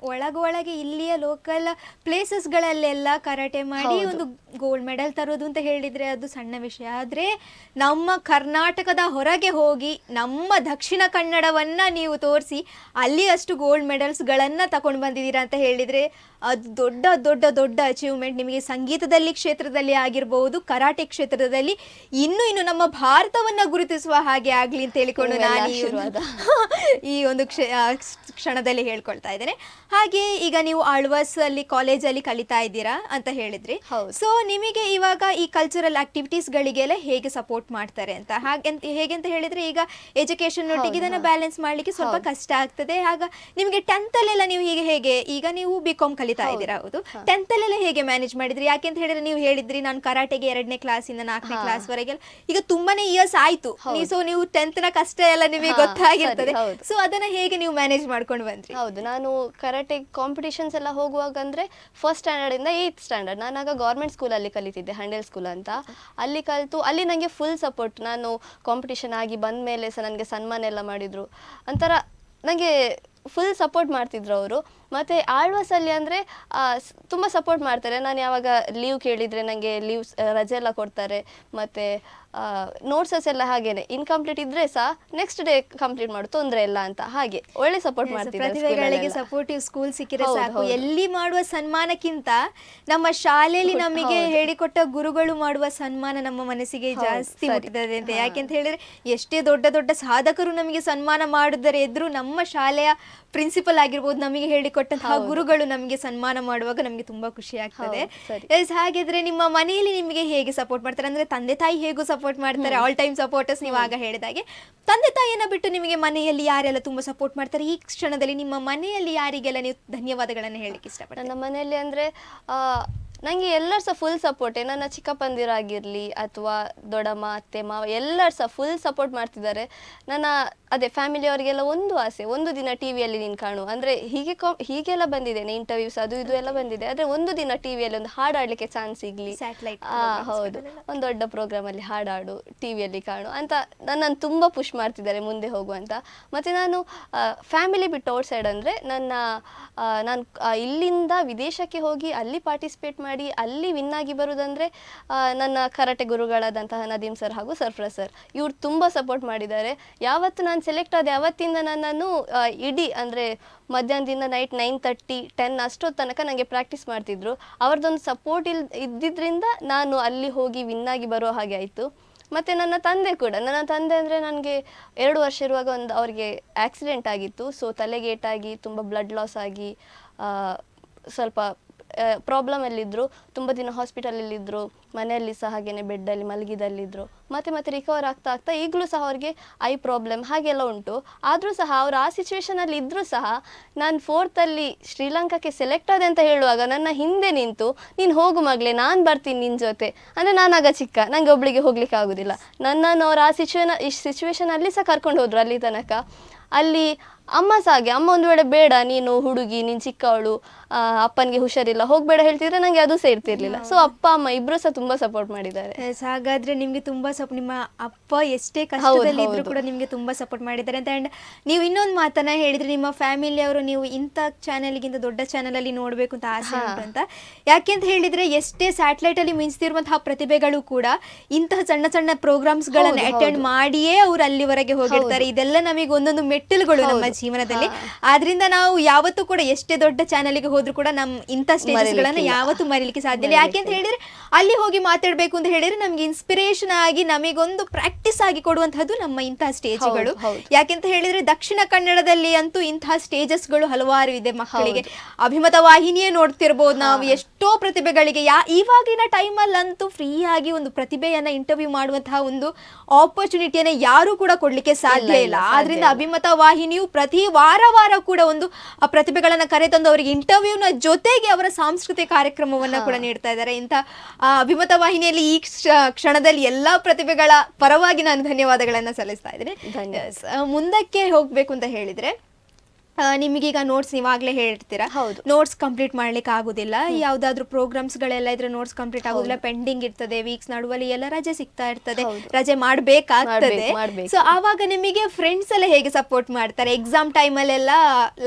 ಒಳಗೆ ಇಲ್ಲಿಯ ಲೋಕಲ್ ಪ್ಲೇಸಸ್ಗಳಲ್ಲೆಲ್ಲ ಕರಾಟೆ ಮಾಡಿ ಒಂದು ಗೋಲ್ಡ್ ಮೆಡಲ್ ತರೋದು ಅಂತ ಹೇಳಿದರೆ ಅದು ಸಣ್ಣ ವಿಷಯ. ಆದರೆ ನಮ್ಮ ಕರ್ನಾಟಕದ ಹೊರಗೆ ಹೋಗಿ ನಮ್ಮ ದಕ್ಷಿಣ ಕನ್ನಡವನ್ನು ನೀವು ತೋರಿಸಿ ಅಲ್ಲಿ ಅಷ್ಟು ಗೋಲ್ಡ್ ಮೆಡಲ್ಸ್ಗಳನ್ನು ತಗೊಂಡು ಬಂದಿದ್ದೀರಾ ಅಂತ ಹೇಳಿದರೆ ಅದು ದೊಡ್ಡ ದೊಡ್ಡ ದೊಡ್ಡ ಅಚೀವ್ಮೆಂಟ್. ನಿಮಗೆ ಸಂಗೀತದಲ್ಲಿ ಕ್ಷೇತ್ರದಲ್ಲಿ ಆಗಿರ್ಬೋದು, ಕರಾಟೆ ಕ್ಷೇತ್ರದಲ್ಲಿ ಇನ್ನು ನಮ್ಮ ಭಾರತವನ್ನು ಗುರುತಿಸುವ ಹಾಗೆ ಆಗಲಿ ಅಂತ ಹೇಳಿಕೊಂಡು ನಾನು ಈ ಒಂದು ಕ್ಷಣದಲ್ಲಿ ಹೇಳ್ಕೊಳ್ತಾ ಇದ್ದೇನೆ. ಹಾಗೆ ಈಗ ನೀವು ಆಳ್ವಾಸ್ ಅಲ್ಲಿ ಕಾಲೇಜಲ್ಲಿ ಕಲಿತಾ ಇದ್ದೀರಾ ಅಂತ ಹೇಳಿದ್ರಿ. ಸೊ ನಿಮಗೆ ಇವಾಗ ಈ ಕಲ್ಚರಲ್ ಆಕ್ಟಿವಿಟೀಸ್ ಗಳಿಗೆಲ್ಲ ಹೇಗೆ ಸಪೋರ್ಟ್ ಮಾಡ್ತಾರೆ ಅಂತ? ಹೇಗೆ ಅಂತ ಹೇಳಿದ್ರೆ ಈಗ ಎಜುಕೇಶನ್ ಒಟ್ಟಿಗೆ ಇದನ್ನ ಬ್ಯಾಲೆನ್ಸ್ ಮಾಡ್ಲಿಕ್ಕೆ ಸ್ವಲ್ಪ ಕಷ್ಟ ಆಗ್ತದೆ. ಆಗ ನಿಮಗೆ 10th ಅಲ್ಲೆಲ್ಲ ನೀವು ಹೇಗೆ ಈಗ ನೀವು BCom ಕಲಿತಾ ಕಲಿತಾ ಇದ್ದೀರಾ. ಹೌದು, 10th ಅಲ್ಲೆಲ್ಲ ಹೇಗೆ ಮ್ಯಾನೇಜ್ ಮಾಡಿದ್ರಿ? ಯಾಕೆಂತ ಹೇಳಿದ್ರೆ ನೀವು ಹೇಳಿದ್ರಿ ನಾನು ಕರಾಟೆಗೆ 2ನೇ ಕ್ಲಾಸಿಂದ 4ನೇ ಕ್ಲಾಸ್ ವರೆಗೆ, ಈಗ ತುಂಬಾನೇ ಇಯರ್ಸ್ ಆಯ್ತು. ಸೊ ನೀವು 10th ನ ಕಷ್ಟ ಎಲ್ಲ ನಿಮಗೆ ಗೊತ್ತಾಗಿರ್ತದೆ. ಸೊ ಅದನ್ನ ಹೇಗೆ ನೀವು ಮ್ಯಾನೇಜ್ ಮಾಡ್ಕೊಂಡು ಬಂದ್ರಿ? ಹೌದು, ನಾನು ಕರಾಟೆ ಕಾಂಪಿಟಿಷನ್ಸ್ ಎಲ್ಲ ಹೋಗುವಾಗ ಅಂದ್ರೆ ಫಸ್ಟ್ ಸ್ಟ್ಯಾಂಡರ್ಡ್ ಇಂದ 8th ಸ್ಟ್ಯಾಂಡರ್ಡ್ ನಾನಾಗ ಗೌರ್ಮೆಂಟ್ ಸ್ಕೂಲಲ್ಲಿ ಕಲಿತಿದ್ದೆ, ಹಂಡೆಲ್ ಸ್ಕೂಲ್ ಅಂತ. ಅಲ್ಲಿ ಕಲಿತು ಅಲ್ಲಿ ನನಗೆ ಫುಲ್ ಸಪೋರ್ಟ್. ನಾನು ಕಾಂಪಿಟಿಷನ್ ಆಗಿ ಬಂದ ಮೇಲೆ ಸಹ ನನಗೆ ಸನ್ಮಾನ ಎಲ್ಲ ಮಾಡಿದ್ರು. ಒಂಥರ ನನಗೆ ಫುಲ್ ಸಪೋರ್ಟ್ ಮಾಡ್ತಿದ್ರು ಅವರು. ಮತ್ತು ಆಳ್ವಾಸಲ್ಲಿ ಅಂದರೆ ತುಂಬ ಸಪೋರ್ಟ್ ಮಾಡ್ತಾರೆ. ನಾನು ಯಾವಾಗ ಲೀವ್ ಕೇಳಿದರೆ ನನಗೆ ಲೀವ್ಸ್ ರಜೆ ಎಲ್ಲ ಕೊಡ್ತಾರೆ. ಮತ್ತು ನೋಟ್ಸಸ್ ಎಲ್ಲ ಹಾಗೇನೆ ಇನ್ಕಂಪ್ಲೀಟ್ ಇದ್ರೆ ಸಹ ನೆಕ್ಸ್ಟ್ ಡೇ ಕಂಪ್ಲೀಟ್ ಮಾಡು, ತೊಂದರೆ ಇಲ್ಲ ಅಂತ. ಹಾಗೆ ಒಳ್ಳೆ ಸಪೋರ್ಟ್ ಮಾಡ್ತಿದ್ದಾರೆ. ಪ್ರತಿಭೆಗಳಿಗೆ ಸಪೋರ್ಟಿವ್ ಸ್ಕೂಲ್ ಸಿಕ್ಕಿದ್ರೆ ಸಾಕು. ಎಲ್ಲಿ ಮಾಡುವ ಸನ್ಮಾನಕ್ಕಿಂತ ನಮ್ಮ ಶಾಲೆಯಲ್ಲಿ ನಮಗೆ ಹೇಳಿಕೊಟ್ಟ ಗುರುಗಳು ಮಾಡುವ ಸನ್ಮಾನ ನಮ್ಮ ಮನಸ್ಸಿಗೆ ಜಾಸ್ತಿ ಮುಟ್ಟಿದೆ ಅಂತ. ಯಾಕೆಂತ ಹೇಳಿದ್ರೆ ಎಷ್ಟೇ ದೊಡ್ಡ ದೊಡ್ಡ ಸಾಧಕರು ನಮಗೆ ಸನ್ಮಾನ ಮಾಡಿದರೆ ಎದುರು ನಮ್ಮ ಶಾಲೆಯ ಪ್ರಿನ್ಸಿಪಲ್ ಆಗಿರ್ಬೋದು, ನಮಗೆ ಹೇಳಿಕೊಟ್ಟಂತಹ ಗುರುಗಳು ನಮಗೆ ಸನ್ಮಾನ ಮಾಡುವಾಗ ನಮಗೆ ತುಂಬಾ ಖುಷಿ ಆಗ್ತದೆ. ಹಾಗಿದ್ರೆ ನಿಮ್ಮ ಮನೆಯಲ್ಲಿ ನಿಮಗೆ ಹೇಗೆ ಸಪೋರ್ಟ್ ಮಾಡ್ತಾರೆ? ಅಂದ್ರೆ ತಂದೆ ತಾಯಿ ಹೇಗೂ ಸಪೋರ್ಟ್ ಮಾಡ್ತಾರೆ, ಆಲ್ ಟೈಮ್ ಸಪೋರ್ಟರ್ಸ್. ನೀವು ಆಗ ಹೇಳಿದಾಗೆ ತಂದೆ ತಾಯಿಯನ್ನ ಬಿಟ್ಟು ನಿಮಗೆ ಮನೆಯಲ್ಲಿ ಯಾರೆಲ್ಲ ತುಂಬಾ ಸಪೋರ್ಟ್ ಮಾಡ್ತಾರೆ? ಈ ಕ್ಷಣದಲ್ಲಿ ನಿಮ್ಮ ಮನೆಯಲ್ಲಿ ಯಾರಿಗೆಲ್ಲ ನೀವು ಧನ್ಯವಾದಗಳನ್ನು ಹೇಳಲಿಕ್ಕೆ ಇಷ್ಟಪಡ್ತೀರಾ? ನನ್ನ ಮನೆಯಲ್ಲಿ ಅಂದ್ರೆ ನನಗೆ ಎಲ್ಲರೂ ಸಹ ಫುಲ್ ಸಪೋರ್ಟೇ. ನನ್ನ ಚಿಕ್ಕಪ್ಪಂದಿರಾಗಿರಲಿ ಅಥವಾ ದೊಡ್ಡಮ್ಮ, ಅತ್ತೆ, ಮಾವ ಎಲ್ಲರೂ ಸಹ ಫುಲ್ ಸಪೋರ್ಟ್ ಮಾಡ್ತಿದ್ದಾರೆ. ನನ್ನ ಅದೇ ಫ್ಯಾಮಿಲಿಯವರಿಗೆಲ್ಲ ಒಂದು ಆಸೆ, ಒಂದು ದಿನ ಟಿವಿಯಲ್ಲಿ ನೀನು ಕಾಣು. ಅಂದರೆ ಹೀಗೆಲ್ಲ ಬಂದಿದ್ದೇನೆ, ಇಂಟರ್ವ್ಯೂಸ್ ಅದು ಇದು ಎಲ್ಲ ಬಂದಿದೆ. ಆದರೆ ಒಂದು ದಿನ ಟಿವಿಯಲ್ಲಿ ಒಂದು ಹಾಡಾಡಲಿಕ್ಕೆ ಚಾನ್ಸ್ ಸಿಗಲಿ, ಹೌದು, ಒಂದು ದೊಡ್ಡ ಪ್ರೋಗ್ರಾಮಲ್ಲಿ ಹಾಡಾಡು, ಟಿವಿಯಲ್ಲಿ ಕಾಣು ಅಂತ ನನ್ನನ್ನು ತುಂಬ ಪುಷ್ ಮಾಡ್ತಿದ್ದಾರೆ ಮುಂದೆ ಹೋಗುವಂತ. ಮತ್ತು ನಾನು ಫ್ಯಾಮಿಲಿ ಬಿಟ್ಟು ಔಟ್ ಸೈಡ್ ಅಂದರೆ ನಾನು ಇಲ್ಲಿಂದ ವಿದೇಶಕ್ಕೆ ಹೋಗಿ ಅಲ್ಲಿ ಪಾರ್ಟಿಸಿಪೇಟ್ ಮಾಡಿ ಅಲ್ಲಿ ವಿನ್ ಆಗಿ ಬರುವುದಂದರೆ ನನ್ನ ಕರಾಟೆ ಗುರುಗಳಾದಂತಹ ನದೀಮ್ ಸರ್ ಹಾಗೂ ಸರ್ಫರಾಜ್ ಸರ್, ಇವ್ರು ತುಂಬ ಸಪೋರ್ಟ್ ಮಾಡಿದ್ದಾರೆ. ಯಾವತ್ತು ನಾನು ಸೆಲೆಕ್ಟ್ ಆದೆ ಅವತ್ತಿಂದ ನನ್ನನ್ನು ಇಡೀ ಅಂದರೆ ಮಧ್ಯಾಹ್ನದಿಂದ ನೈಟ್ 9:30, 10 ಅಷ್ಟೊತ್ತು ತನಕ ನನಗೆ ಪ್ರಾಕ್ಟೀಸ್ ಮಾಡ್ತಿದ್ರು. ಅವ್ರದ್ದೊಂದು ಸಪೋರ್ಟ್ ಇದ್ದಿದ್ದರಿಂದ ನಾನು ಅಲ್ಲಿ ಹೋಗಿ ವಿನ್ ಆಗಿ ಬರೋ ಹಾಗೆ ಆಯಿತು. ಮತ್ತು ನನ್ನ ತಂದೆ ಕೂಡ, ನನ್ನ ತಂದೆ ಅಂದರೆ ನನಗೆ 2 ವರ್ಷ ಇರುವಾಗ ಅವ್ರಿಗೆ ಆಕ್ಸಿಡೆಂಟ್ ಆಗಿತ್ತು. ಸೊ ತಲೆಗೆ ಏಟಾಗಿ ತುಂಬ ಬ್ಲಡ್ ಲಾಸ್ ಆಗಿ ಸ್ವಲ್ಪ ಪ್ರಾಬ್ಲಮಲ್ಲಿದ್ದರು. ತುಂಬ ದಿನ ಹಾಸ್ಪಿಟಲಲ್ಲಿದ್ದರು. ಮನೆಯಲ್ಲಿ ಸಹ ಹಾಗೇನೆ ಬೆಡ್ಡಲ್ಲಿ ಮಲಗಿದಲ್ಲಿದ್ದರು. ಮತ್ತೆ ರಿಕವರ್ ಆಗ್ತಾ ಈಗಲೂ ಸಹ ಅವ್ರಿಗೆ ಐ ಪ್ರಾಬ್ಲಮ್ ಹಾಗೆಲ್ಲ ಉಂಟು. ಆದರೂ ಸಹ ಅವರು ಆ ಸಿಚುವೇಷನಲ್ಲಿ ಇದ್ದರೂ ಸಹ ನಾನು 4th ಅಲ್ಲಿ ಶ್ರೀಲಂಕಾಕ್ಕೆ ಸೆಲೆಕ್ಟ್ ಆದೆ ಅಂತ ಹೇಳುವಾಗ ನನ್ನ ಹಿಂದೆ ನಿಂತು, ನೀನು ಹೋಗು ಮಗಳೇ, ನಾನು ಬರ್ತೀನಿ ನಿನ್ನ ಜೊತೆ. ಅಂದರೆ ನಾನಾಗ ಚಿಕ್ಕ, ನನಗೆ ಒಬ್ಬಳಿಗೆ ಹೋಗ್ಲಿಕ್ಕೆ ಆಗೋದಿಲ್ಲ. ನನ್ನನ್ನು ಅವ್ರು ಆ ಸಿಚುವೇಷನಲ್ಲಿ ಸಹ ಕರ್ಕೊಂಡು ಹೋದರು ಅಲ್ಲಿ ತನಕ. ಅಲ್ಲಿ ಅಮ್ಮ ಸಹ ಹಾಗೆ, ಅಮ್ಮ ಒಂದು ವೇಳೆ ಬೇಡ ನೀನು ಹುಡುಗಿ, ನೀನು ಚಿಕ್ಕವಳು, ಅಪ್ಪನಿಗೆ ಹುಷಾರಿಲ್ಲ, ಹೋಗಬೇಡ ಹೇಳ್ತಿದ್ರೆ ನನಗೆ ಅದು ಸಹ ಇರ್ತಿರ್ಲಿಲ್ಲ. ಸೊ ಅಪ್ಪ ಅಮ್ಮ ಇಬ್ಬರು ಸಹ ತುಂಬ ಸಪೋರ್ಟ್ ಮಾಡಿದ್ದಾರೆ. ಹಾಗಾದ್ರೆ ನಿಮಗೆ ತುಂಬಾ ನಿಮ್ಮ ಅಪ್ಪ ಎಷ್ಟೇ ಕಷ್ಟದಲ್ಲಿ ಇದ್ರು ಕೂಡ ನಿಮಗೆ ತುಂಬಾ ಸಪೋರ್ಟ್ ಮಾಡಿದ್ದಾರೆ ಅಂತ. ಅಂಡ್ ನೀವು ಇನ್ನೊಂದು ಮಾತನ್ನ ಹೇಳಿದ್ರೆ, ನಿಮ್ಮ ಫ್ಯಾಮಿಲಿಯವರು ನೀವು ಇಂಥ ಚಾನೆಲ್ಗಿಂತ ದೊಡ್ಡ ಚಾನೆಲ್ ಅಲ್ಲಿ ನೋಡ್ಬೇಕು ಅಂತ ಆಸೆ ಉಂಟು ಅಂತ. ಯಾಕೆಂತ ಹೇಳಿದ್ರೆ ಎಷ್ಟೇ ಸ್ಯಾಟಲೈಟ್ ಅಲ್ಲಿ ಮಿಂಚ್ತಿರುವಂತಹ ಪ್ರತಿಭೆಗಳು ಕೂಡ ಇಂತಹ ಸಣ್ಣ ಸಣ್ಣ ಪ್ರೋಗ್ರಾಮ್ಸ್ ಗಳನ್ನ ಅಟೆಂಡ್ ಮಾಡಿಯೇ ಅವ್ರು ಅಲ್ಲಿವರೆಗೆ ಹೋಗಿರ್ತಾರೆ. ಇದೆಲ್ಲ ನಮಗೆ ಒಂದೊಂದು ಮೆಟ್ಟಿಲುಗಳು ನಮ್ಮ ಜೀವನದಲ್ಲಿ. ಆದ್ರಿಂದ ನಾವು ಯಾವತ್ತೂ ಕೂಡ ಎಷ್ಟೇ ದೊಡ್ಡ ಚಾನೆಲ್ಗೆ ಹೋದ್ರು ಕೂಡ ನಮ್ ಇಂಥ ಸ್ಟೇಜಸ್ ಗಳನ್ನ ಯಾವತ್ತೂ ಮರೀಲಿಕ್ಕೆ ಸಾಧ್ಯ ಇಲ್ಲ. ಯಾಕೆಂತ ಹೇಳಿದ್ರೆ ಅಲ್ಲಿ ಹೋಗಿ ಮಾತಾಡ್ಬೇಕು ಅಂತ ಹೇಳಿದ್ರೆ ನಮ್ಗೆ ಇನ್ಸ್ಪಿರೇಷನ್ ಆಗಿ ನಮಗೊಂದು ಪ್ರಾಕ್ಟೀಸ್ ಆಗಿ ಕೊಡುವಂತಹದ್ದು ನಮ್ಮ ಇಂತಹ ಸ್ಟೇಜ್ಗಳು. ಯಾಕೆಂತ ಹೇಳಿದ್ರೆ ದಕ್ಷಿಣ ಕನ್ನಡದಲ್ಲಿ ಅಂತೂ ಇಂತಹ ಸ್ಟೇಜಸ್ ಗಳು ಹಲವಾರು ಇದೆ. ಮಕ್ಕಳಿಗೆ ಅಭಿಮತ ವಾಹಿನಿಯೇ ನೋಡ್ತಿರ್ಬೋದು ನಾವು. ಎಷ್ಟೋ ಪ್ರತಿಭೆಗಳಿಗೆ ಇವಾಗಿನ ಟೈಮಲ್ಲಂತೂ ಫ್ರೀ ಆಗಿ ಒಂದು ಪ್ರತಿಭೆಯನ್ನ ಇಂಟರ್ವ್ಯೂ ಮಾಡುವಂತಹ ಒಂದು ಆಪರ್ಚುನಿಟಿಯನ್ನ ಯಾರು ಕೂಡ ಕೊಡ್ಲಿಕ್ಕೆ ಸಾಧ್ಯ ಇಲ್ಲ. ಆದ್ರಿಂದ ಅಭಿಮತ ವಾಹಿನಿಯು ಪ್ರತಿ ವಾರ ಕೂಡ ಒಂದು ಆ ಪ್ರತಿಭೆಗಳನ್ನ ಕರೆತಂದು ಅವರಿಗೆ ಇಂಟರ್ವ್ಯೂನ ಜೊತೆಗೆ ಅವರ ಸಾಂಸ್ಕೃತಿಕ ಕಾರ್ಯಕ್ರಮವನ್ನ ಕೂಡ ನೀಡ್ತಾ ಇದ್ದಾರೆ. ಇಂಥ ಅಭಿಮತ ವಾಹಿನಿಯಲ್ಲಿ ಈ ಕ್ಷಣದಲ್ಲಿ ಎಲ್ಲಾ ಪ್ರತಿಭೆಗಳ ಪರವಾಗಿ ನಾನು ಧನ್ಯವಾದಗಳನ್ನ ಸಲ್ಲಿಸ್ತಾ ಇದ್ದೇನೆ. ಮುಂದಕ್ಕೆ ಹೋಗ್ಬೇಕು ಅಂತ ಹೇಳಿದ್ರೆ ನಿಮಗೀಗ ನೋಟ್ಸ್ ನೀವಾಗ್ಲೇ ಹೇಳ್ತೀರಾ, ನೋಟ್ಸ್ ಕಂಪ್ಲೀಟ್ ಮಾಡ್ಲಿಕ್ಕೆ ಆಗುದಿಲ್ಲ, ಯಾವ್ದಾದ್ರು ಪ್ರೋಗ್ರಾಮ್ಸ್ ಗಳೆಲ್ಲ ಇದ್ರೆ ನೋಟ್ಸ್ ಕಂಪ್ಲೀಟ್ ಆಗುದಿಲ್ಲ, ಪೆಂಡಿಂಗ್ ಇರ್ತದೆ, ವೀಕ್ಸ್ ನಡುವಲ್ಲಿ ಎಲ್ಲ ರಜೆ ಸಿಗ್ತಾ ಇರ್ತದೆ, ರಜೆ ಮಾಡ್ಬೇಕಾಗ್ತದೆ. ಸೊ ಆವಾಗ ನಿಮಗೆ ಫ್ರೆಂಡ್ಸ್ ಎಲ್ಲ ಹೇಗೆ ಸಪೋರ್ಟ್ ಮಾಡ್ತಾರೆ? ಎಕ್ಸಾಮ್ ಟೈಮ್ ಅಲ್ಲೆಲ್ಲ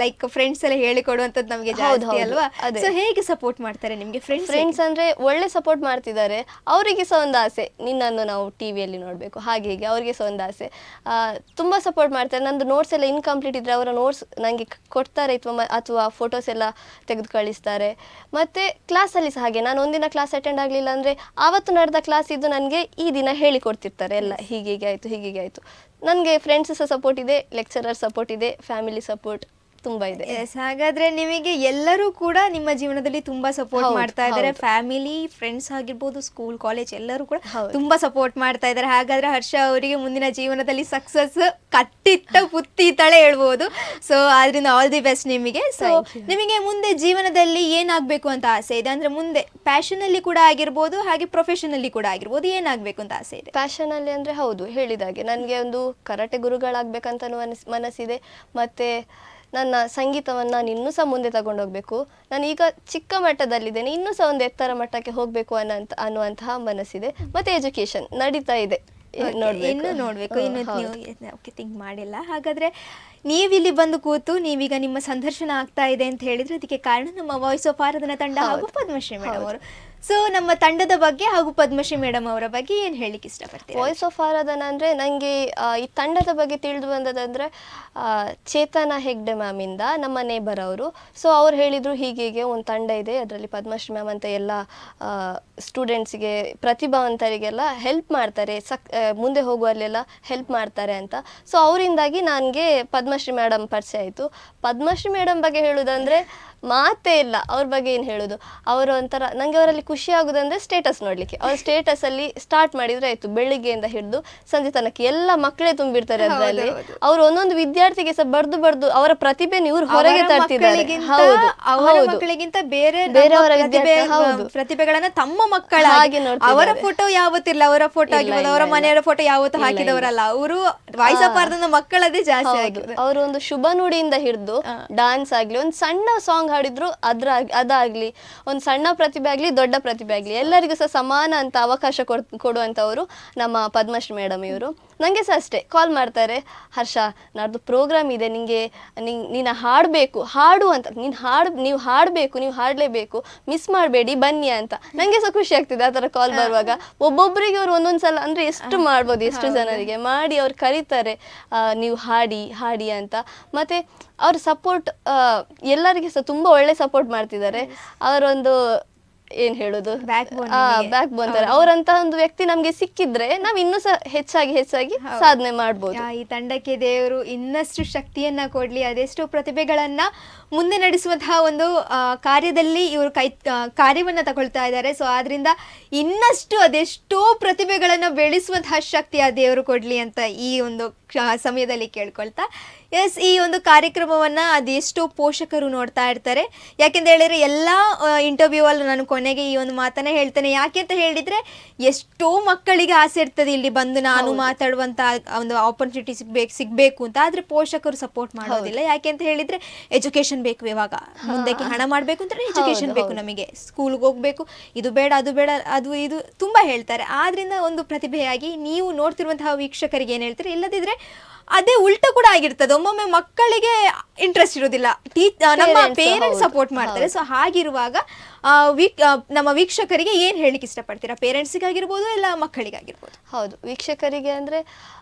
ಲೈಕ್ ಫ್ರೆಂಡ್ಸ್ ಎಲ್ಲ ಹೇಳಿಕೊಡುವಂತದ್ದು ನಮಗೆ ಜಾಸ್ತಿ ಅಲ್ವಾ? ಸೊ ಹೇಗೆ ಸಪೋರ್ಟ್ ಮಾಡ್ತಾರೆ ನಿಮ್ಗೆ ಫ್ರೆಂಡ್ಸ್? ಅಂದ್ರೆ ಒಳ್ಳೆ ಸಪೋರ್ಟ್ ಮಾಡ್ತಿದ್ದಾರೆ. ಅವರಿಗೆ ಸಹ ಒಂದು ಆಸೆ, ನಿನ್ನನ್ನು ನಾವು ಟಿವಿಯಲ್ಲಿ ನೋಡ್ಬೇಕು, ಹಾಗೆ ಹೀಗೆ ಅವರಿಗೆ ಸಹ ಒಂದು ಆಸೆ. ತುಂಬಾ ಸಪೋರ್ಟ್ ಮಾಡ್ತಾರೆ. ನಂದು ನೋಟ್ಸ್ ಎಲ್ಲ ಇನ್ಕಂಪ್ಲೀಟ್ ಇದ್ರೆ ಅವರ ನೋಟ್ಸ್ ಕೊಡ್ತಾರೆ ಅಥವಾ ಫೋಟೋಸ್ ಎಲ್ಲ ತೆಗೆದು ಕಳಿಸ್ತಾರೆ. ಮತ್ತೆ ಕ್ಲಾಸಲ್ಲಿ ಸಹ ಹಾಗೆ, ನಾನು ಒಂದಿನ ಕ್ಲಾಸ್ ಅಟೆಂಡ್ ಆಗಲಿಲ್ಲ ಅಂದರೆ ಆವತ್ತು ನಡೆದ ಕ್ಲಾಸ್ ಇದ್ದು ನನಗೆ ಈ ದಿನ ಹೇಳಿಕೊಡ್ತಿರ್ತಾರೆ ಎಲ್ಲ, ಹೀಗೆ ಆಯಿತು ಹೀಗೆ ಆಯಿತು. ನನಗೆ ಫ್ರೆಂಡ್ಸ್ ಸಹ ಸಪೋರ್ಟ್ ಇದೆ, ಲೆಕ್ಚರರ್ ಸಪೋರ್ಟ್ ಇದೆ, ಫ್ಯಾಮಿಲಿ ಸಪೋರ್ಟ್ ತುಂಬಾ ಇದೆ. ಎಸ್, ಹಾಗಾದ್ರೆ ನಿಮಗೆ ಎಲ್ಲರೂ ಕೂಡ ನಿಮ್ಮ ಜೀವನದಲ್ಲಿ ತುಂಬಾ ಸಪೋರ್ಟ್ ಮಾಡ್ತಾ ಇದ್ದಾರೆ. ಫ್ಯಾಮಿಲಿ, ಫ್ರೆಂಡ್ಸ್ ಆಗಿರ್ಬೋದು, ಸ್ಕೂಲ್, ಕಾಲೇಜ್ ಎಲ್ಲರೂ ಕೂಡ ತುಂಬಾ ಸಪೋರ್ಟ್ ಮಾಡ್ತಾ ಇದ್ದಾರೆ. ಹಾಗಾದ್ರೆ ಹರ್ಷ ಅವರಿಗೆ ಮುಂದಿನ ಜೀವನದಲ್ಲಿ ಸಕ್ಸಸ್ ಕಟ್ಟಿಟ್ಟ ಪುತ್ತಿತಳೆ ಹೇಳ್ಬೋದು. ಸೊ ಆದ್ರಿಂದ ಆಲ್ ದಿ ಬೆಸ್ಟ್ ನಿಮಗೆ. ಸೊ ನಿಮಗೆ ಮುಂದೆ ಜೀವನದಲ್ಲಿ ಏನಾಗಬೇಕು ಅಂತ ಆಸೆ ಇದೆ? ಅಂದ್ರೆ ಮುಂದೆ ಪ್ಯಾಷನ್ ಅಲ್ಲಿ ಕೂಡ ಆಗಿರ್ಬೋದು, ಹಾಗೆ ಪ್ರೊಫೆಷನ್ ಅಲ್ಲಿ ಕೂಡ ಆಗಿರ್ಬೋದು, ಏನಾಗಬೇಕು ಅಂತ ಆಸೆ ಇದೆ? ಪ್ಯಾಷನ್ ಅಲ್ಲಿ ಅಂದ್ರೆ ಹೌದು, ಹೇಳಿದಾಗೆ ನನಗೆ ಒಂದು ಕರಾಟೆ ಗುರುಗಳಾಗಬೇಕಂತ ಮನಸ್ಸಿದೆ. ಮತ್ತೆ ನನ್ನ ಸಂಗೀತವನ್ನು ನಾನು ಇನ್ನೂ ಸಹ ಮುಂದೆ ತಗೊಂಡೋಗ್ಬೇಕು. ನಾನು ಈಗ ಚಿಕ್ಕ ಮಟ್ಟದಲ್ಲಿದ್ದೇನೆ, ಇನ್ನೂ ಸಹ ಒಂದು ಎತ್ತರ ಮಟ್ಟಕ್ಕೆ ಹೋಗಬೇಕು ಅನ್ನುವಂತಹ ಮನಸ್ಸಿದೆ. ಮತ್ತೆ ಎಜುಕೇಶನ್ ನಡೀತಾ ಇದೆ, ಇನ್ನು ನೋಡ್ಬೇಕು, ಇನ್ನು ನೀವು ಥಿಂಕ್ ಮಾಡಿಲ್ಲ. ಹಾಗಾದ್ರೆ ನೀವಿಲ್ಲಿ ಬಂದು ಕೂತು ನೀವೀಗ ನಿಮ್ಮ ಸಂದರ್ಶನ ಆಗ್ತಾ ಇದೆ ಅಂತ ಹೇಳಿದ್ರೆ ಅದಕ್ಕೆ ಕಾರಣ ನಮ್ಮ ವಾಯ್ಸ್ ಆಫ್ ಆರಾಧನಾ ತಂಡ ಹಾಗೂ ಪದ್ಮಶ್ರೀ ಮೇಡಮ್ ಅವರು. ಸೊ ನಮ್ಮ ತಂಡದ ಬಗ್ಗೆ ಹಾಗೂ ಪದ್ಮಶ್ರೀ ಮೇಡಮ್ ಅವರ ಬಗ್ಗೆ ಏನು ಹೇಳಿಕ್ಕೆ ಇಷ್ಟಪಡ್ತೀವಿ? ವಾಯ್ಸ್ ಆಫ್ ಆರಾಧನಾ ಅಂದರೆ ನನಗೆ ಈ ತಂಡದ ಬಗ್ಗೆ ತಿಳಿದು ಬಂದದಂದರೆ ಚೇತನ ಹೆಗ್ಡೆ ಮ್ಯಾಮ್ ಇಂದ, ನಮ್ಮ ನೇಬರ್ ಅವರು. ಸೊ ಅವ್ರು ಹೇಳಿದರು ಹೀಗೆ ಒಂದು ತಂಡ ಇದೆ, ಅದರಲ್ಲಿ ಪದ್ಮಶ್ರೀ ಮ್ಯಾಮ್ ಅಂತ ಎಲ್ಲ ಸ್ಟೂಡೆಂಟ್ಸಿಗೆ, ಪ್ರತಿಭಾವಂತರಿಗೆಲ್ಲ ಹೆಲ್ಪ್ ಮಾಡ್ತಾರೆ, ಮುಂದೆ ಹೋಗುವಲ್ಲೆಲ್ಲ ಹೆಲ್ಪ್ ಮಾಡ್ತಾರೆ ಅಂತ. ಸೊ ಅವರಿಂದಾಗಿ ನನಗೆ ಪದ್ಮಶ್ರೀ ಮೇಡಮ್ ಪರಿಚಯ ಆಯಿತು. ಪದ್ಮಶ್ರೀ ಮೇಡಮ್ ಬಗ್ಗೆ ಹೇಳೋದಂದರೆ ಮಾತೇ ಇಲ್ಲ, ಅವ್ರ ಬಗ್ಗೆ ಏನು ಹೇಳೋದು. ಅವರು ಒಂಥರ ನನಗೆ ಅವರಲ್ಲಿ ಖುಷಿ ಆಗೋದಂದರೆ ಸ್ಟೇಟಸ್ ನೋಡಲಿಕ್ಕೆ. ಅವ್ರ ಸ್ಟೇಟಸಲ್ಲಿ ಸ್ಟಾರ್ಟ್ ಮಾಡಿದರೆ ಆಯಿತು, ಬೆಳಿಗ್ಗೆಯಿಂದ ಹಿಡಿದು ಸಂಜೆ ತನಕ ಎಲ್ಲ ಮಕ್ಕಳೇ ತುಂಬಿರ್ತಾರೆ ಅದರಲ್ಲಿ. ಅವರು ಒಂದೊಂದು ವಿದ್ಯಾರ್ಥಿಗೆ ಸಹ ಬರೆದು ಅವರ ಪ್ರತಿಭೆನ ಇವ್ರು ಹೊರಗೆ ತರ್ತಿದ್ದಾರೆ. ಮಕ್ಕಳಿಗಿಂತ ಬೇರೆಯವರ ಪ್ರತಿಭೆಗಳನ್ನ ತಮ್ಮ ಮಕ್ಕಳ ಹಾಗೆ ಅವರ ಫೋಟೋ ಯಾವತ್ತಿಲ್ಲ, ಅವರ ಫೋಟೋ ಆಗಿರ್ಬೋದು, ಅವರ ಮನೆಯವರ ಫೋಟೋ ಯಾವತ್ತೂ ಹಾಕಿದವರಲ್ಲ. ಅವರು ವಾಯ್ಸ್ ಆಫ್ ಆರಾಧನಾ ಮಕ್ಕಳದೇ ಜಾಸ್ತಿ ಆಗಿದೆ. ಅವರು ಒಂದು ಶುಭ ನುಡಿಯಿಂದ ಹಿಡಿದು ಡಾನ್ಸ್ ಆಗ್ಲಿ, ಒಂದು ಸಣ್ಣ ಸಾಂಗ್ ಹಾಡಿದ್ರು ಅದಾಗ್ಲಿ, ಒಂದು ಸಣ್ಣ ಪ್ರತಿಭೆ ಆಗ್ಲಿ, ದೊಡ್ಡ ಪ್ರತಿಭೆ ಆಗ್ಲಿ, ಎಲ್ಲರಿಗೂ ಸಹ ಸಮಾನ ಅಂತ ಅವಕಾಶ ಕೊಡುವಂಥವರು ನಮ್ಮ ಪದ್ಮಶ್ರೀ ಮೇಡಮ್ ಇವರು. ನನಗೆ ಸಹ ಅಷ್ಟೇ ಕಾಲ್ ಮಾಡ್ತಾರೆ, ಹರ್ಷ ನಾಡ್ದು ಪ್ರೋಗ್ರಾಮ್ ಇದೆ, ನೀನು ಹಾಡಬೇಕು, ಹಾಡು ಅಂತ, ನೀವು ಹಾಡಬೇಕು, ನೀವು ಹಾಡಲೇಬೇಕು, ಮಿಸ್ ಮಾಡಬೇಡಿ ಬನ್ನಿ ಅಂತ. ನನಗೆ ಸಹ ಖುಷಿ ಆಗ್ತಿದೆ ಆ ಥರ ಕಾಲ್ ಬರುವಾಗ. ಒಬ್ಬೊಬ್ಬರಿಗೆ ಅವ್ರು ಒಂದೊಂದು ಸಲ ಅಂದರೆ ಎಷ್ಟು ಮಾಡ್ಬೋದು, ಎಷ್ಟು ಜನರಿಗೆ ಮಾಡಿ ಅವ್ರು ಕರೀತಾರೆ, ನೀವು ಹಾಡಿ ಅಂತ. ಮತ್ತು ಅವ್ರ ಸಪೋರ್ಟ್ ಎಲ್ಲರಿಗೆ ಸಹ ತುಂಬ ಒಳ್ಳೆ ಸಪೋರ್ಟ್ ಮಾಡ್ತಿದ್ದಾರೆ. ಅವರೊಂದು ಏನ್ ಹೇಳೋದು, ಬ್ಯಾಕ್ ಬೋನ್ ತರ. ಅವರಂತ ಒಂದು ವ್ಯಕ್ತಿ ನಮ್ಗೆ ಸಿಕ್ಕಿದ್ರೆ ನಾವ್ ಇನ್ನೂ ಸಹ ಹೆಚ್ಚಾಗಿ ಸಾಧನೆ ಮಾಡ್ಬೋದು. ಈ ತಂಡಕ್ಕೆ ದೇವರು ಇನ್ನಷ್ಟು ಶಕ್ತಿಯನ್ನ ಕೊಡ್ಲಿ, ಅದೆಷ್ಟೋ ಪ್ರತಿಭೆಗಳನ್ನ ಮುಂದೆ ನಡೆಸುವಂತಹ ಒಂದು ಕಾರ್ಯದಲ್ಲಿ ಇವರು ಕಾರ್ಯವನ್ನ ತಗೊಳ್ತಾ ಇದ್ದಾರೆ. ಸೊ ಆದ್ರಿಂದ ಇನ್ನಷ್ಟು ಅದೆಷ್ಟೋ ಪ್ರತಿಭೆಗಳನ್ನ ಬೆಳೆಸುವಂತಹ ಶಕ್ತಿ ಆ ದೇವರು ಕೊಡ್ಲಿ ಅಂತ ಈ ಒಂದು ಸಮಯದಲ್ಲಿ ಕೇಳ್ಕೊಳ್ತಾ, ಎಸ್, ಈ ಒಂದು ಕಾರ್ಯಕ್ರಮವನ್ನ ಅದೆಷ್ಟೋ ಪೋಷಕರು ನೋಡ್ತಾ ಇರ್ತಾರೆ. ಯಾಕೆಂತ ಹೇಳಿದ್ರೆ ಎಲ್ಲ ಇಂಟರ್ವ್ಯೂ ಅಲ್ಲಿ ನಾನು ಕೊನೆಗೆ ಈ ಒಂದು ಮಾತನ್ನ ಹೇಳ್ತೇನೆ. ಯಾಕೆ ಅಂತ ಹೇಳಿದ್ರೆ ಎಷ್ಟೋ ಮಕ್ಕಳಿಗೆ ಆಸೆ ಇರ್ತದೆ ಇಲ್ಲಿ ಬಂದು ನಾನು ಮಾತಾಡುವಂತ ಒಂದು ಆಪರ್ಚುನಿಟಿ ಸಿಗ್ಬೇಕು ಅಂತ. ಆದ್ರೆ ಪೋಷಕರು ಸಪೋರ್ಟ್ ಮಾಡೋದಿಲ್ಲ. ಯಾಕೆ ಅಂತ ಹೇಳಿದ್ರೆ ಎಜುಕೇಶನ್ ಬೇಕು, ಇವಾಗ ಮುಂದಕ್ಕೆ ಹಣ ಮಾಡ್ಬೇಕು ಅಂತ ಎಜುಕೇಶನ್ ಬೇಕು, ನಮಗೆ ಸ್ಕೂಲ್ಗೆ ಹೋಗ್ಬೇಕು, ಇದು ಬೇಡ ಅದು ಬೇಡ ಅದು ಇದು ತುಂಬಾ ಹೇಳ್ತಾರೆ. ಆದ್ರಿಂದ ಒಂದು ಪ್ರತಿಭೆಯಾಗಿ ನೀವು ನೋಡ್ತಿರುವಂತಹ ವೀಕ್ಷಕರಿಗೆ ಏನ್ ಹೇಳ್ತಾರೆ, ಇಲ್ಲದಿದ್ರೆ ಅದೇ ಉಲ್ಟ ಕೂಡ ಆಗಿರ್ತದೆ. ಒಮ್ಮೊಮ್ಮೆ ಮಕ್ಕಳಿಗೆ ಇಂಟ್ರೆಸ್ಟ್ ಇರೋದಿಲ್ಲ, ನಮ್ಮ ಪೇರೆಂಟ್ಸ್ ಸಪೋರ್ಟ್ ಮಾಡ್ತಾರೆ. ಸೊ ಹಾಗಿರುವಾಗ ನಮ್ಮ ವೀಕ್ಷಕರಿಗೆ ಏನ್ ಹೇಳಿಕ್ಕೆ ಇಷ್ಟಪಡ್ತೀರಾ? ಪೇರೆಂಟ್ಸಿಗಾಗಿರ್ಬೋದು ಇಲ್ಲ ಮಕ್ಕಳಿಗಾಗಿರ್ಬೋದು? ಹೌದು, ವೀಕ್ಷಕರಿಗೆ ಅಂದ್ರೆ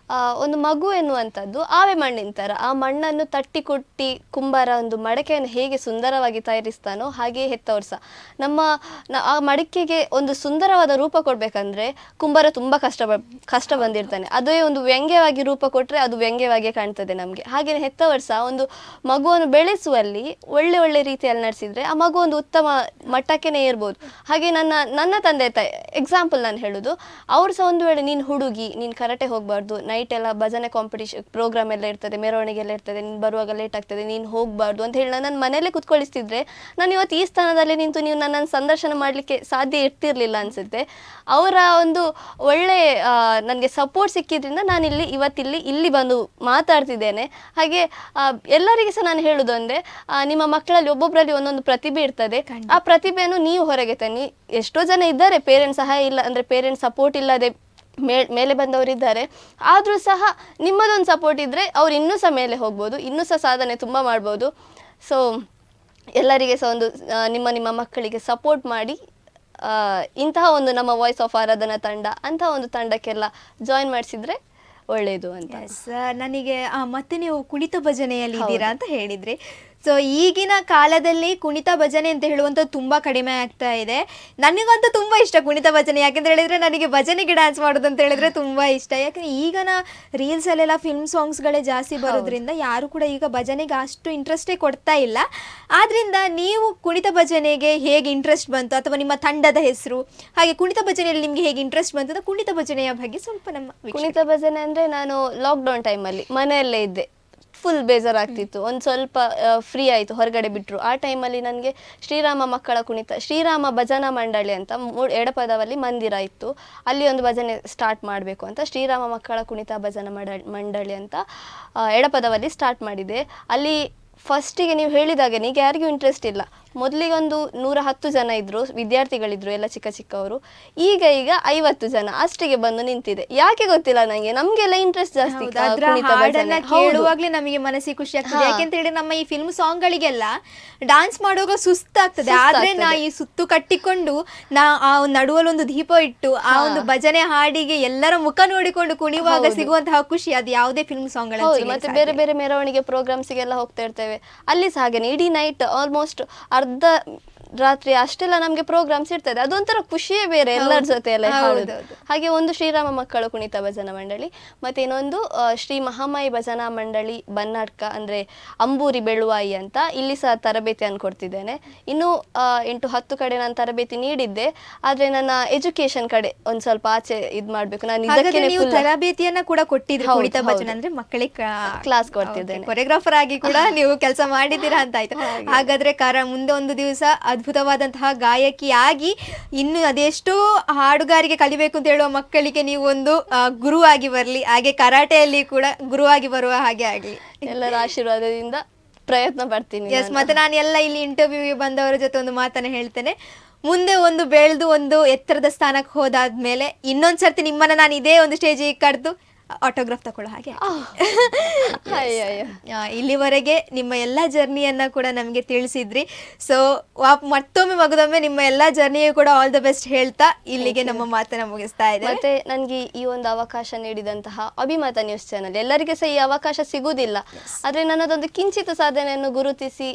ಒಂದು ಮಗು ಎನ್ನುವಂಥದ್ದು ಆವೆ ಮಣ್ಣಿನ ಥರ. ಆ ಮಣ್ಣನ್ನು ತಟ್ಟಿ ಕೊಟ್ಟಿ ಕುಂಬಾರ ಒಂದು ಮಡಕೆಯನ್ನು ಹೇಗೆ ಸುಂದರವಾಗಿ ತಯಾರಿಸ್ತಾನೋ ಹಾಗೆ ಹೆತ್ತವರು ಸಹ ಆ ಮಡಿಕೆಗೆ ಒಂದು ಸುಂದರವಾದ ರೂಪ ಕೊಡ್ಬೇಕಂದ್ರೆ ಕುಂಬಾರ ತುಂಬಾ ಕಷ್ಟ ಬಂದಿರ್ತಾನೆ. ಅದೇ ಒಂದು ವ್ಯಂಗ್ಯವಾಗಿ ರೂಪ ಕೊಟ್ರೆ ಅದು ವ್ಯಂಗ್ಯವಾಗಿಯೇ ಕಾಣ್ತದೆ ನಮಗೆ. ಹಾಗೆಯೇ ಹೆತ್ತವರು ಸಹ ಒಂದು ಮಗುವನ್ನು ಬೆಳೆಸುವಲ್ಲಿ ಒಳ್ಳೆ ರೀತಿಯಲ್ಲಿ ನಡೆಸಿದ್ರೆ ಆ ಮಗು ಒಂದು ಉತ್ತಮ ಮಟ್ಟಕ್ಕೆನೇ ಏರ್ಬೋದು. ಹಾಗೆ ನನ್ನ ತಂದೆ ತಾಯಿ ಎಕ್ಸಾಂಪಲ್ ನಾನು ಹೇಳೋದು, ಅವ್ರು ಸಹ ಒಂದು ವೇಳೆ ನೀನು ಹುಡುಗಿ, ನೀನು ಕರಾಟೆ ಹೋಗಬಾರ್ದು, ನೈಟ್ ಎಲ್ಲ ಭಜನೆ ಕಾಂಪಿಟೇಷನ್ ಪ್ರೋಗ್ರಾಮ್ ಎಲ್ಲ ಇರ್ತದೆ, ಮೆರವಣಿಗೆ ಎಲ್ಲ ಇರ್ತದೆ, ನೀನು ಬರುವಾಗ ಲೇಟ್ ಆಗ್ತದೆ, ನೀನು ಹೋಗಬಾರ್ದು ಅಂತ ಹೇಳಿ ನನ್ನ ಮನೆಯಲ್ಲೇ ಕುತ್ಕೊಳಿಸ್ತಿದ್ರೆ ನಾನು ಇವತ್ತು ಈ ಸ್ಥಾನದಲ್ಲಿ ನಿಂತು ನೀವು ನನ್ನನ್ನು ಸಂದರ್ಶನ ಮಾಡಲಿಕ್ಕೆ ಸಾಧ್ಯ ಇರ್ತಿರ್ಲಿಲ್ಲ ಅನಿಸುತ್ತೆ. ಅವರ ಒಂದು ಒಳ್ಳೆ ನನಗೆ ಸಪೋರ್ಟ್ ಸಿಕ್ಕಿದ್ರಿಂದ ನಾನು ಇಲ್ಲಿ ಬಂದು ಮಾತಾಡ್ತಿದ್ದೇನೆ. ಹಾಗೆ ಎಲ್ಲರಿಗೆ ಸಹ ನಾನು ಹೇಳೋದು ಅಂದರೆ, ನಿಮ್ಮ ಮಕ್ಕಳಲ್ಲಿ ಒಬ್ಬೊಬ್ಬರಲ್ಲಿ ಒಂದೊಂದು ಪ್ರತಿಭೆ ಇರ್ತದೆ. ಆ ಪ್ರತಿಭೆಯನ್ನು ನೀವು ಹೊರಗೆ ತನ್ನಿ. ಎಷ್ಟೋ ಜನ ಇದ್ದಾರೆ ಪೇರೆಂಟ್ಸ್ ಸಹಾಯ ಇಲ್ಲ ಅಂದರೆ ಪೇರೆಂಟ್ಸ್ ಸಪೋರ್ಟ್ ಇಲ್ಲದೆ ಮೇಲೆ ಬಂದವರಿದ್ದಾರೆ. ಆದರೂ ಸಹ ನಿಮ್ಮದೊಂದು ಸಪೋರ್ಟ್ ಇದ್ದರೆ ಅವ್ರು ಇನ್ನೂ ಸಹ ಮೇಲೆ ಹೋಗ್ಬೋದು, ಇನ್ನೂ ಸಹ ಸಾಧನೆ ತುಂಬ ಮಾಡ್ಬೋದು. ಸೊ ಎಲ್ಲರಿಗೆ ಸಹ ಒಂದು ನಿಮ್ಮ ಮಕ್ಕಳಿಗೆ ಸಪೋರ್ಟ್ ಮಾಡಿ ಇಂತಹ ಒಂದು ನಮ್ಮ ವಾಯ್ಸ್ ಆಫ್ ಆರಾಧನಾ ತಂಡ ಅಂತಹ ಒಂದು ತಂಡಕ್ಕೆಲ್ಲ ಜಾಯಿನ್ ಮಾಡಿಸಿದ್ರೆ ಒಳ್ಳೆಯದು ಅಂತ. ನನಗೆ ಮತ್ತೆ ನೀವು ಕುಣಿತ ಭಜನೆಯಲ್ಲಿ ಇದ್ದೀರಾ ಅಂತ ಹೇಳಿದ್ರಿ. ಸೊ ಈಗಿನ ಕಾಲದಲ್ಲಿ ಕುಣಿತ ಭಜನೆ ಅಂತ ಹೇಳುವಂಥದ್ದು ತುಂಬ ಕಡಿಮೆ ಆಗ್ತಾ ಇದೆ. ನನಗಂತೂ ತುಂಬ ಇಷ್ಟ ಕುಣಿತ ಭಜನೆ, ಯಾಕೆಂತ ಹೇಳಿದ್ರೆ ನನಗೆ ಭಜನೆಗೆ ಡ್ಯಾನ್ಸ್ ಮಾಡೋದು ಅಂತ ಹೇಳಿದ್ರೆ ತುಂಬ ಇಷ್ಟ. ಯಾಕಂದ್ರೆ ಈಗಿನ ರೀಲ್ಸಲ್ಲೆಲ್ಲ ಫಿಲ್ಮ್ ಸಾಂಗ್ಸ್ಗಳೇ ಜಾಸ್ತಿ ಬರೋದ್ರಿಂದ ಯಾರು ಕೂಡ ಈಗ ಭಜನೆಗೆ ಅಷ್ಟು ಇಂಟ್ರೆಸ್ಟೇ ಕೊಡ್ತಾ ಇಲ್ಲ. ಆದ್ರಿಂದ ನೀವು ಕುಣಿತ ಭಜನೆಗೆ ಹೇಗೆ ಇಂಟ್ರೆಸ್ಟ್ ಬಂತು, ಅಥವಾ ನಿಮ್ಮ ತಂಡದ ಹೆಸರು, ಹಾಗೆ ಕುಣಿತ ಭಜನೆಯಲ್ಲಿ ನಿಮ್ಗೆ ಹೇಗೆ ಇಂಟ್ರೆಸ್ಟ್ ಬಂತು ಅಂತ ಕುಣಿತ ಭಜನೆಯ ಬಗ್ಗೆ ಸ್ವಲ್ಪ ನಮ್ಮ ಕುಣಿತ ಭಜನೆ ಅಂದ್ರೆ ನಾನು ಲಾಕ್ಡೌನ್ ಟೈಮಲ್ಲಿ ಮನೆಯಲ್ಲೇ ಇದ್ದೆ, ಫುಲ್ ಬೇಜಾರಾಗ್ತಿತ್ತು. ಒಂದು ಸ್ವಲ್ಪ ಫ್ರೀ ಆಯಿತು, ಹೊರಗಡೆ ಬಿಟ್ಟರು. ಆ ಟೈಮಲ್ಲಿ ನನಗೆ ಶ್ರೀರಾಮ ಮಕ್ಕಳ ಕುಣಿತ, ಶ್ರೀರಾಮ ಭಜನಾ ಮಂಡಳಿ ಅಂತ ಎಡಪದವಲ್ಲಿ ಮಂದಿರ ಇತ್ತು, ಅಲ್ಲಿ ಒಂದು ಭಜನೆ ಸ್ಟಾರ್ಟ್ ಮಾಡಬೇಕು ಅಂತ ಶ್ರೀರಾಮ ಮಕ್ಕಳ ಕುಣಿತ ಭಜನಾ ಮಂಡಳಿ ಅಂತ ಎಡಪದವಲ್ಲಿ ಸ್ಟಾರ್ಟ್ ಮಾಡಿದೆ. ಅಲ್ಲಿ ಫಸ್ಟಿಗೆ ನೀವು ಹೇಳಿದಾಗೆ ಈಗ ಯಾರಿಗೂ ಇಂಟ್ರೆಸ್ಟ್ ಇಲ್ಲ. ಮೊದಲಿಗೊಂದು 110 ಜನ ಇದ್ರು, ವಿದ್ಯಾರ್ಥಿಗಳಿದ್ರು ಎಲ್ಲ ಚಿಕ್ಕ ಚಿಕ್ಕವರು. ಈಗ 50 ಜನ ಅಷ್ಟಿಗೆ ಬಂದು ನಿಂತಿದೆ. ಯಾಕೆ ಗೊತ್ತಿಲ್ಲ ನಂಗೆ, ನಮ್ಗೆಲ್ಲ ಇಂಟ್ರೆಸ್ಟ್ ಜಾಸ್ತಿ ಕೇಳುವಾಗ್ಲೇ ನಮಗೆ ಮನಸ್ಸಿಗೆ ಖುಷಿ ಆಗ್ತದೆ. ಯಾಕೆಂತ ಹೇಳಿ ನಮ್ಮ ಈ ಫಿಲ್ಮ್ ಸಾಂಗ್ ಗಳಿಗೆಲ್ಲ ಡಾನ್ಸ್ ಮಾಡುವಾಗ ಸುಸ್ತಾಗ್ತದೆ, ಆದ್ರೆ ನಾ ಈ ಸುತ್ತು ಕಟ್ಟಿಕೊಂಡು ಆ ನಡುವಲ್ಲಿ ಒಂದು ದೀಪ ಇಟ್ಟು ಆ ಒಂದು ಭಜನೆ ಹಾಡಿಗೆ ಎಲ್ಲರ ಮುಖ ನೋಡಿಕೊಂಡು ಕುಣಿಯುವಾಗ ಸಿಗುವಂತಹ ಖುಷಿ ಅದು ಯಾವುದೇ ಫಿಲ್ಮ್ ಸಾಂಗ್ ಗಳಲ್ಲಿ. ಮತ್ತೆ ಬೇರೆ ಬೇರೆ ಮೆರವಣಿಗೆ ಪ್ರೋಗ್ರಾಮ್ಸ್ಗೆಲ್ಲ ಹೋಗ್ತಾ ಇರ್ತೇವೆ, ಅಲ್ಲಿ ಸಹ ಹಾಗೇನೆ ಇಡೀ ನೈಟ್ ಆಲ್ಮೋಸ್ಟ್ ಅರ್ಧ ರಾತ್ರಿ ಅಷ್ಟೆಲ್ಲ ನಮ್ಗೆ ಪ್ರೋಗ್ರಾಮ್ಸ್ ಇರ್ತದೆ. ಅದೊಂಥರ ಖುಷಿಯೇ ಬೇರೆ, ಎಲ್ಲರ ಜೊತೆ ಎಲ್ಲ ಹಾಡುದು. ಹಾಗೆ ಒಂದು ಶ್ರೀರಾಮ ಮಕ್ಕಳ ಕುಣಿತ ಭಜನಾ ಮಂಡಳಿ, ಮತ್ತೆ ಇನ್ನೊಂದು ಶ್ರೀ ಮಹಾಮಾಯಿ ಭಜನಾ ಮಂಡಳಿ ಬನ್ನಾಡ್ಕ, ಅಂದ್ರೆ ಅಂಬೂರಿ ಬೆಳುವಾಯಿ ಅಂತ, ಇಲ್ಲಿ ಸಹ ತರಬೇತಿಯನ್ನು ಕೊಡ್ತಿದ್ದೇನೆ. ಇನ್ನು 8-10 ಕಡೆ ನಾನು ತರಬೇತಿ ನೀಡಿದ್ದೆ, ಆದ್ರೆ ನನ್ನ ಎಜುಕೇಶನ್ ಕಡೆ ಒಂದ್ ಸ್ವಲ್ಪ ಆಚೆ ಇದ್ ಮಾಡ್ಬೇಕು. ನಾನು ತರಬೇತಿಯನ್ನ ಕೂಡ ಕೊಟ್ಟಿದ್ದೆ ಕುಣಿತ ಭಜನೆ, ಅಂದ್ರೆ ಮಕ್ಕಳಿಗೆ ಕ್ಲಾಸ್ ಕೊಡ್ತಿದ್ದೇನೆ, ಕೊರಿಯೋಗ್ರಾಫರ್ ಆಗಿ ಕೂಡ ನೀವು ಕೆಲಸ ಮಾಡಿದ್ದೀರಾ ಅಂತ ಆಯ್ತು. ಹಾಗಾದ್ರೆ ಮುಂದೆ ಒಂದು ದಿವಸ ಅದ್ಭುತವಾದಂತಹ ಗಾಯಕಿಯಾಗಿ ಇನ್ನು ಅದೆಷ್ಟೋ ಹಾಡುಗಾರಿಕೆ ಕಲಿಬೇಕು ಅಂತ ಹೇಳುವ ಮಕ್ಕಳಿಗೆ ನೀವು ಒಂದು ಗುರುವಾಗಿ ಬರಲಿ, ಹಾಗೆ ಕರಾಟೆಯಲ್ಲಿ ಕೂಡ ಗುರುವಾಗಿ ಬರುವ ಹಾಗೆ ಆಗಲಿ. ಎಲ್ಲರ ಆಶೀರ್ವಾದದಿಂದ ಪ್ರಯತ್ನ ಪಡ್ತೀನಿ. ಎಸ್, ಮತ್ತೆ ನಾನು ಎಲ್ಲ ಇಲ್ಲಿ ಇಂಟರ್ವ್ಯೂಗೆ ಬಂದವರ ಜೊತೆ ಒಂದು ಮಾತನ್ನ ಹೇಳ್ತೇನೆ. ಮುಂದೆ ಒಂದು ಬೆಳೆದು ಒಂದು ಎತ್ತರದ ಸ್ಥಾನಕ್ಕೆ ಹೋದಾದ್ಮೇಲೆ ಇನ್ನೊಂದ್ಸರ್ತಿ ನಿಮ್ಮನ್ನ ನಾನು ಇದೇ ಒಂದು ಸ್ಟೇಜಿಗೆ ಕರೆದು ಆಟೋಗ್ರಾಫ್ ತಗೊಳ್ಳೋ ಹಾಗೆ. ಇಲ್ಲಿವರೆಗೆ ನಿಮ್ಮ ಎಲ್ಲ ಜರ್ನಿಯನ್ನ ಕೂಡ ನಮಗೆ ತಿಳಿಸಿದ್ರಿ. ಸೊ ಮತ್ತೊಮ್ಮೆ ಮಗದೊಮ್ಮೆ ನಿಮ್ಮ ಎಲ್ಲ ಜರ್ನಿಯು ಕೂಡ ಆಲ್ ದ ಬೆಸ್ಟ್ ಹೇಳ್ತಾ ಇಲ್ಲಿಗೆ ನಮ್ಮ ಮಾತನ್ನ ಮುಗಿಸ್ತಾ ಇದ್ದೇವೆ. ಮತ್ತೆ ನನಗೆ ಈ ಒಂದು ಅವಕಾಶ ನೀಡಿದಂತಹ ಅಭಿಮತ ನ್ಯೂಸ್ ಚಾನೆಲ್, ಎಲ್ಲರಿಗೆ ಸಹ ಈ ಅವಕಾಶ ಸಿಗುವುದಿಲ್ಲ, ಆದ್ರೆ ನನ್ನದೊಂದು ಕಿಂಚಿತ ಸಾಧನೆಯನ್ನು ಗುರುತಿಸಿ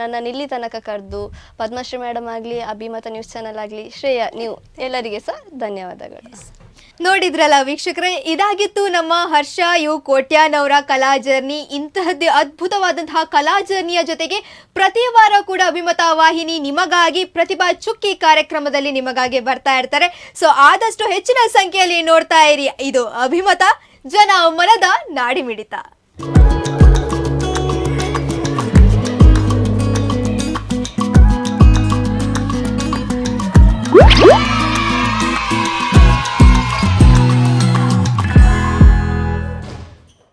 ನನ್ನ ಇಲ್ಲಿ ತನಕ ಕರೆದು ಪದ್ಮಶ್ರೀ ಮೇಡಮ್ ಆಗಲಿ, ಅಭಿಮತ ನ್ಯೂಸ್ ಚಾನೆಲ್ ಆಗಲಿ, ಶ್ರೇಯಾ, ನೀವು ಎಲ್ಲರಿಗೆ ಸಹ ಧನ್ಯವಾದಗಳು. ನೋಡಿದ್ರಲ್ಲ ವೀಕ್ಷಕರೇ, ಇದಾಗಿತ್ತು ನಮ್ಮ ಹರ್ಷ ಯು ಕೋಟ್ಯಾನವರ ಕಲಾ ಜರ್ನಿ. ಇಂತಹದ್ದೇ ಅದ್ಭುತವಾದಂತಹ ಕಲಾ ಜರ್ನಿಯ ಜೊತೆಗೆ ಪ್ರತಿ ವಾರ ಕೂಡ ಅಭಿಮತ ವಾಹಿನಿ ನಿಮಗಾಗಿ ಪ್ರತಿಭಾ ಚುಕ್ಕಿ ಕಾರ್ಯಕ್ರಮದಲ್ಲಿ ನಿಮಗಾಗಿ ಬರ್ತಾ ಇರ್ತಾರೆ. ಸೊ ಆದಷ್ಟು ಹೆಚ್ಚಿನ ಸಂಖ್ಯೆಯಲ್ಲಿ ನೋಡ್ತಾ ಇರಿ. ಇದು ಅಭಿಮತ, ಜನ ಮನದ ನಾಡಿ ಮಿಡಿತ.